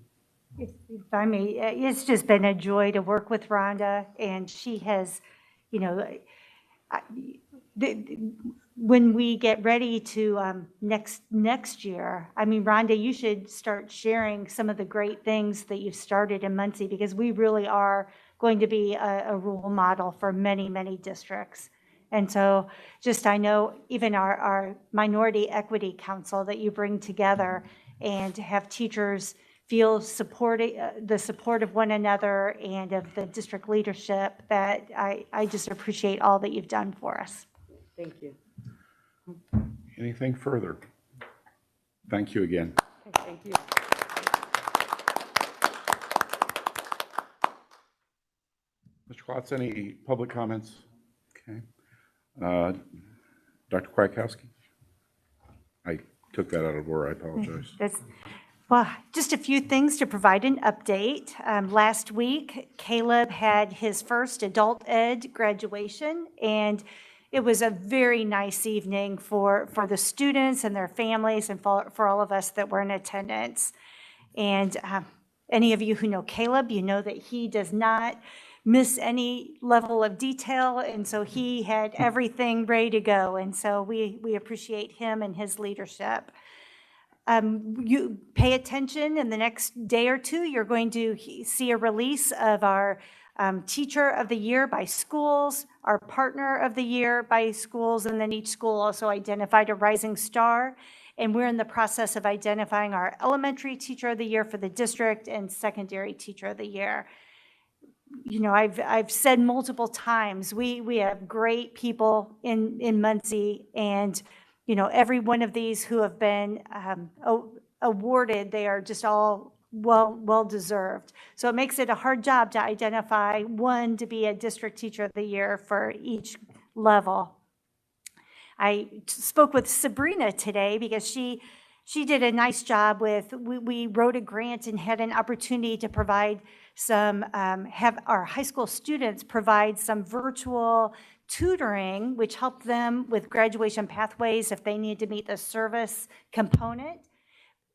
If I may, it's just been a joy to work with Rhonda, and she has, you know, when we get ready to next year, I mean, Rhonda, you should start sharing some of the great things that you've started in Muncie, because we really are going to be a role model for many, many districts. And so just, I know even our Minority Equity Council that you bring together and to have teachers feel the support of one another and of the district leadership, that I just appreciate all that you've done for us. Thank you. Anything further? Thank you again. Thank you. Mr. Klotz, any public comments? Okay. Dr. Kwiatkowski? I took that out of order. I apologize. Well, just a few things to provide an update. Last week, Caleb had his first adult ed graduation, and it was a very nice evening for the students and their families and for all of us that were in attendance. And any of you who know Caleb, you know that he does not miss any level of detail, and so he had everything ready to go, and so we appreciate him and his leadership. You pay attention in the next day or two, you're going to see a release of our Teacher of the Year by schools, our Partner of the Year by schools, and then each school also identified a rising star. And we're in the process of identifying our Elementary Teacher of the Year for the district and Secondary Teacher of the Year. You know, I've said multiple times, we have great people in Muncie, and you know, every one of these who have been awarded, they are just all well deserved. So it makes it a hard job to identify one to be a District Teacher of the Year for each level. I spoke with Sabrina today because she did a nice job with, we wrote a grant and had an opportunity to provide some, have our high school students provide some virtual tutoring, which helped them with graduation pathways if they need to meet the service component.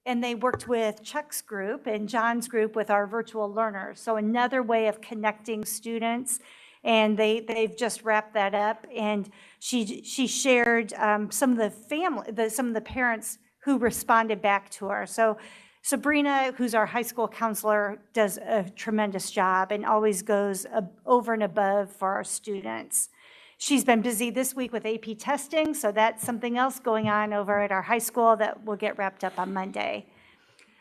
And they worked with Chuck's group and John's group with our virtual learners. So another way of connecting students. And they've just wrapped that up. And she shared some of the parents who responded back to her. So Sabrina, who's our high school counselor, does a tremendous job and always goes over and above for our students. She's been busy this week with AP testing, so that's something else going on over at our high school that will get wrapped up on Monday.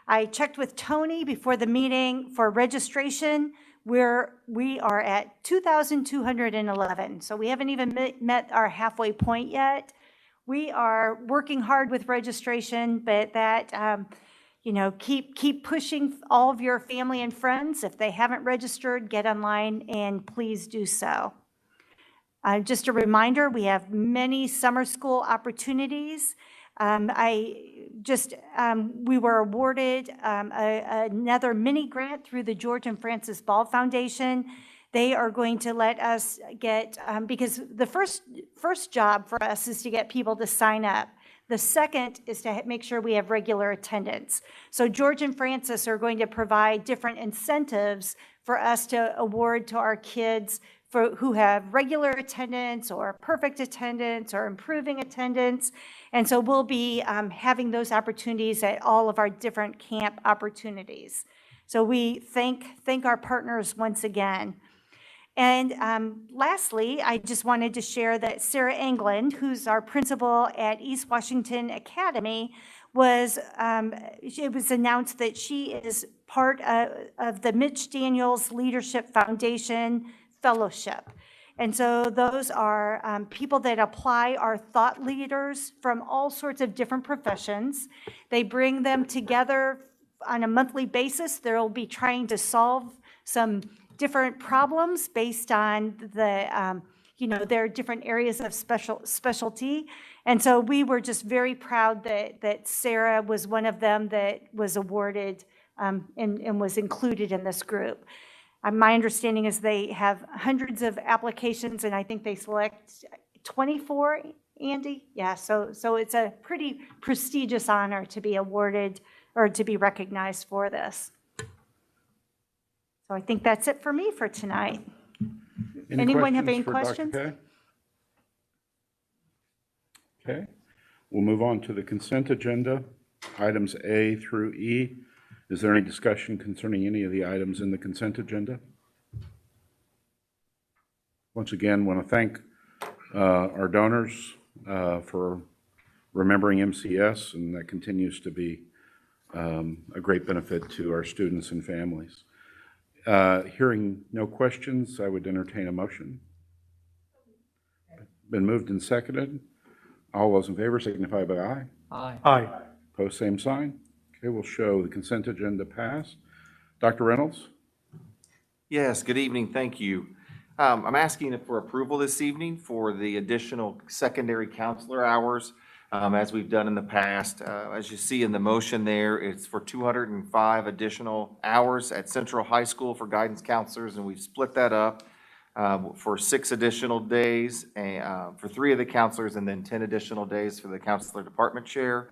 I checked with Tony before the meeting for registration. We are at 2,211, so we haven't even met our halfway point yet. We are working hard with registration, but that, you know, keep pushing all of your family and friends. If they haven't registered, get online and please do so. Just a reminder, we have many summer school opportunities. We were awarded another mini grant through the George and Frances Ball Foundation. They are going to let us get, because the first job for us is to get people to sign up. The second is to make sure we have regular attendance. So George and Frances are going to provide different incentives for us to award to our kids who have regular attendance or perfect attendance or improving attendance. And so we'll be having those opportunities at all of our different camp opportunities. So we thank our partners once again. And lastly, I just wanted to share that Sarah England, who's our principal at East Washington Academy, it was announced that she is part of the Mitch Daniels Leadership Foundation Fellowship. And so those are people that apply, are thought leaders from all sorts of different professions. They bring them together on a monthly basis, they'll be trying to solve some different problems based on the, their different areas of specialty. And so we were just very proud that Sarah was one of them that was awarded and was included in this group. My understanding is they have hundreds of applications, and I think they select 24, Andy? Yeah, so it's a pretty prestigious honor to be awarded or to be recognized for this. So I think that's it for me for tonight. Anyone have any for Dr. questions? Kay? Okay, we'll move on to the consent agenda, items A through E. Is there any discussion concerning any of the items in the consent agenda? Once again, want to thank our donors for remembering MCS, and that continues to be a great benefit to our students and families. Hearing no questions, I would entertain a motion. Been moved and seconded. All those in favor signify by aye. Aye. Aye. Post same sign. Okay, we'll show the consent agenda passed. Dr. Reynolds? Yes, good evening, thank you. I'm asking for approval this evening for the additional secondary counselor hours, as we've done in the past. As you see in the motion there, it's for 205 additional hours at Central High School for guidance counselors, and we've split that up for 6 additional days for 3 of the counselors, and then 10 additional days for the counselor department chair.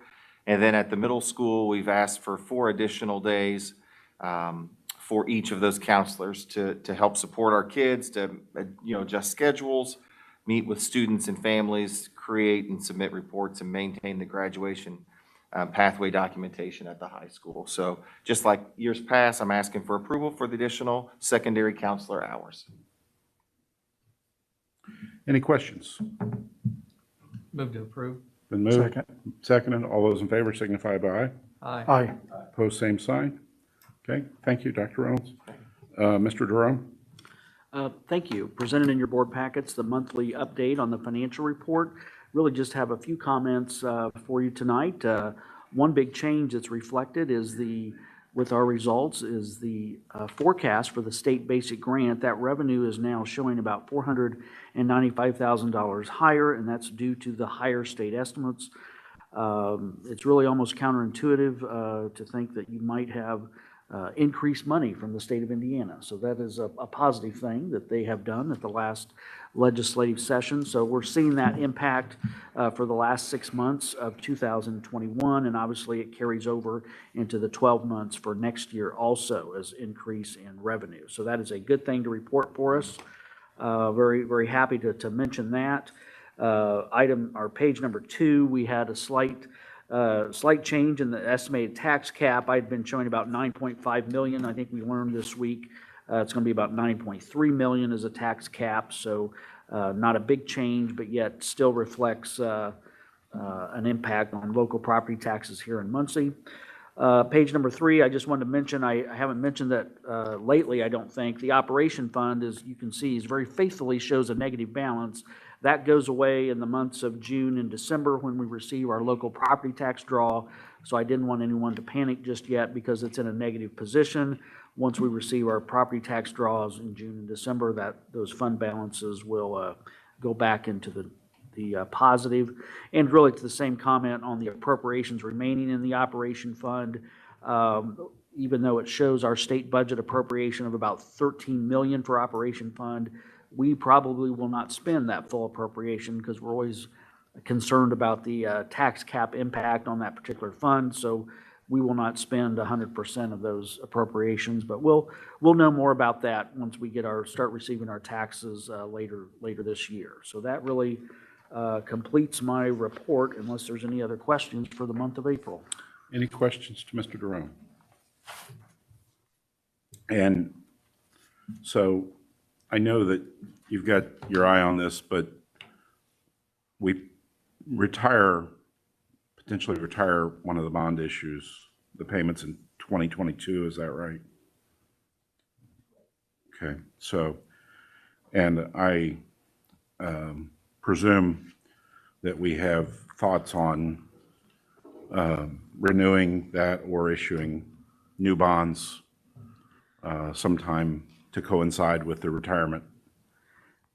And then at the middle school, we've asked for 4 additional days for each of those counselors to help support our kids, to adjust schedules, meet with students and families, create and submit reports, and maintain the graduation pathway documentation at the high school. So just like years past, I'm asking for approval for the additional secondary counselor hours. Any questions? Move to approve. Been moved. Second. Seconded. All those in favor signify by aye. Aye. Aye. Post same sign. Okay, thank you, Dr. Reynolds. Mr. Jerome? Thank you. Presented in your board packets, the monthly update on the financial report. Really just have a few comments for you tonight. One big change that's reflected is with our results is the forecast for the state basic grant. That revenue is now showing about $495,000 higher, and that's due to the higher state estimates. It's really almost counterintuitive to think that you might have increased money from the state of Indiana. So that is a positive thing that they have done at the last legislative session. So we're seeing that impact for the last 6 months of 2021, and obviously it carries over into the 12 months for next year also as increase in revenue. So that is a good thing to report for us. Very, very happy to mention that. Page number 2, we had a slight change in the estimated tax cap. I'd been showing about 9.5 million. I think we learned this week it's going to be about 9.3 million as a tax cap. So not a big change, but yet still reflects an impact on local property taxes here in Muncie. Page number 3, I just wanted to mention, I haven't mentioned that lately, I don't think. The operation fund, as you can see, is very faithfully shows a negative balance. That goes away in the months of June and December when we receive our local property tax draw. So I didn't want anyone to panic just yet because it's in a negative position. Once we receive our property tax draws in June and December, those fund balances will go back into the positive. And really to the same comment on the appropriations remaining in the operation fund, even though it shows our state budget appropriation of about 13 million for operation fund, we probably will not spend that full appropriation because we're always concerned about the tax cap impact on that particular fund. So we will not spend 100% of those appropriations, but we'll know more about that once we start receiving our taxes later this year. So that really completes my report, unless there's any other questions for the month of April. Any questions to Mr. Jerome? And so I know that you've got your eye on this, but we potentially retire one of the bond issues, the payments in 2022, is that right? Okay, so, and I presume that we have thoughts on renewing that or issuing new bonds sometime to coincide with the retirement.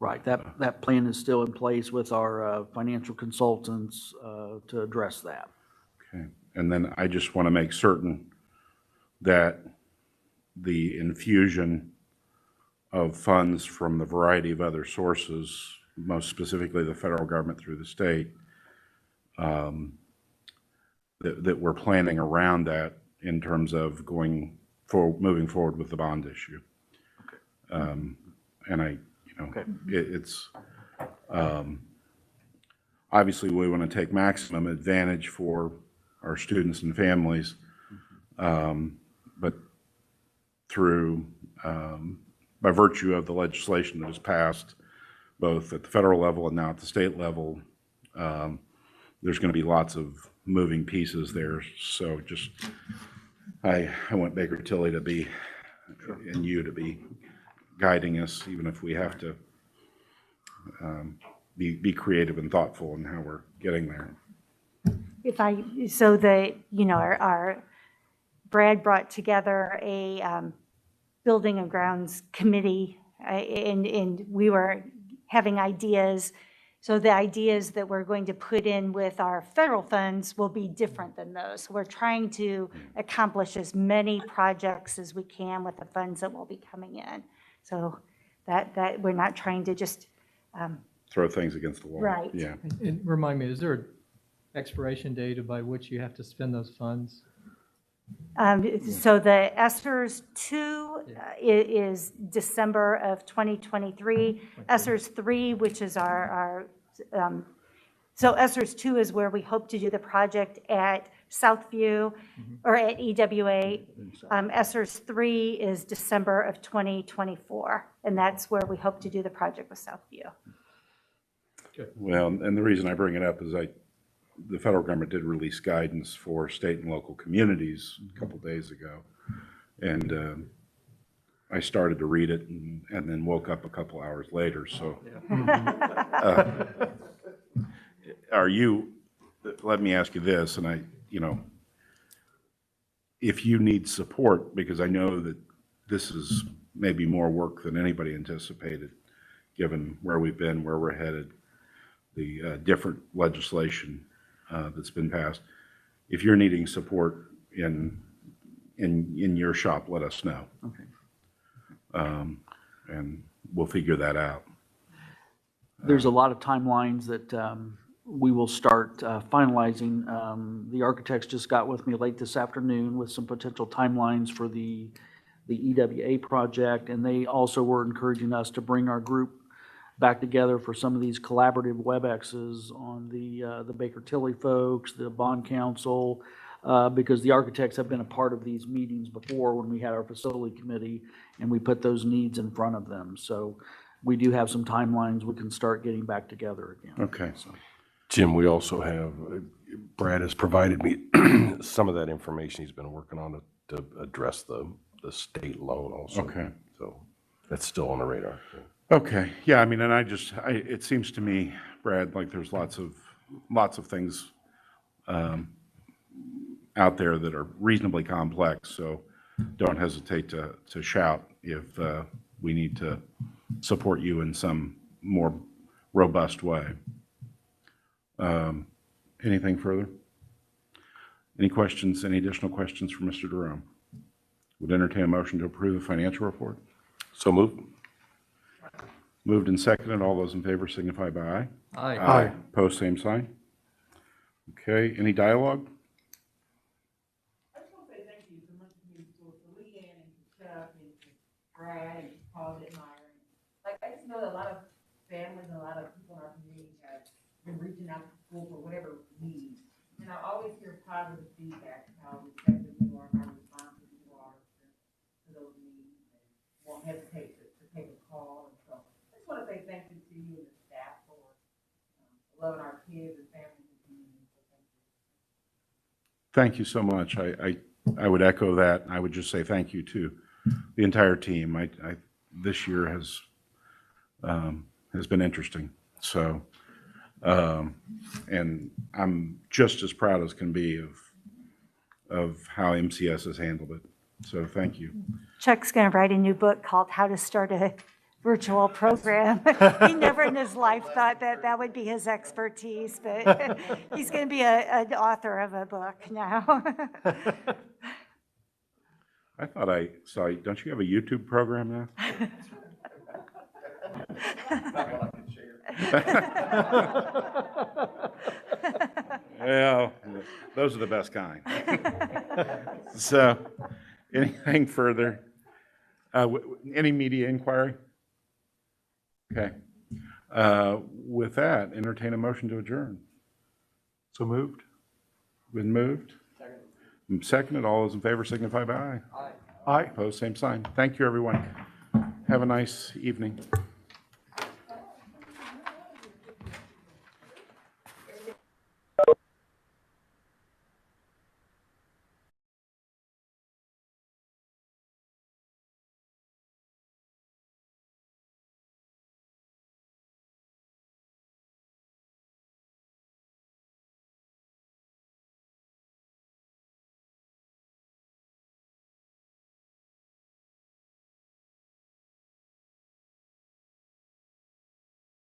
Right, that plan is still in place with our financial consultants to address that. Okay. And then I just want to make certain that the infusion of funds from the variety of other sources, most specifically the federal government through the state, that we're planning around that in terms of moving forward with the bond issue. And Okay. it's obviously we want to take maximum advantage for our students and families, but through by virtue of the legislation that was passed, both at the federal level and now at the state level, there's going to be lots of moving pieces there. So just, I want Baker Tilly to be, and you to be guiding us, even if we have to be creative and thoughtful in how we're getting there. So our Brad brought together a building and grounds committee, and we were having ideas. So the ideas that we're going to put in with our federal funds will be different than those. We're trying to accomplish as many projects as we can with the funds that will be coming in. So that we're not trying to just Throw things against the wall. Right. Yeah. And remind me, is there an expiration date by which you have to spend those funds? So the ESSERS 2 is December of 2023. ESSERS 3, which is so ESSERS 2 is where we hope to do the project at Southview or at EWA. ESSERS 3 is December of 2024, and that's where we hope to do the project with Southview. Well, and the reason I bring it up is the federal government did release guidance for state and local communities a couple days ago. And I started to read it and then woke up a couple hours later. So let me ask you this, and if you need support, because I know that this is maybe more work than anybody anticipated, given where we've been, where we're headed, the different legislation that's been passed. If you're needing support in your shop, let us know. Okay. And we'll figure that out. There's a lot of timelines that we will start finalizing. The architects just got with me late this afternoon with some potential timelines for the EWA project, and they also were encouraging us to bring our group back together for some of these collaborative WebExes on the Baker Tilly folks, the bond council, because the architects have been a part of these meetings before when we had our facility committee and we put those needs in front of them. So we do have some timelines. We can start getting back together again. Okay. So. Jim, we also have, Brad has provided me some of that information he's been working on to address the state loan also. Okay. So that's still on the radar. Okay, yeah, I mean, and it seems to me, Brad, like there's lots of things out there that are reasonably complex, so don't hesitate to shout if we need to support you in some more robust way. Anything further? Any questions, any additional questions for Mr. Jerome? Would entertain a motion to approve the financial report. So moved. Moved and seconded. All those in favor signify by aye. Aye. Post same sign. Okay, any dialogue? I just want to say thank you so much to Leanne and to Chuck and to Brad and to Paul Detmeyer. Like, I just know that a lot of families and a lot of people in our community have been reaching out to school for whatever need. And I always hear positive feedback, how receptive you are, how responsive you are to those needs, and won't hesitate to take a call. And so I just want to say thank you to you and the staff for loving our kids and families and communities. So thank you. Thank you so much. I would echo that. I would just say thank you to the entire team. This year has been interesting. So, and I'm just as proud as can be of how MCS has handled it. So thank you. Chuck's going to write a new book called How to Start a Virtual Program. He never in his life thought that that would be his expertise, but he's going to be an author of a book now. I thought I saw, don't you have a YouTube program now? Well, those are the best kind. So, anything further? Any media inquiry? Okay. With that, entertain a motion to adjourn. So moved? Been moved? Seconded. All those in favor signify by aye. Aye. Opposed, same sign. Thank you, everyone. Have a nice evening.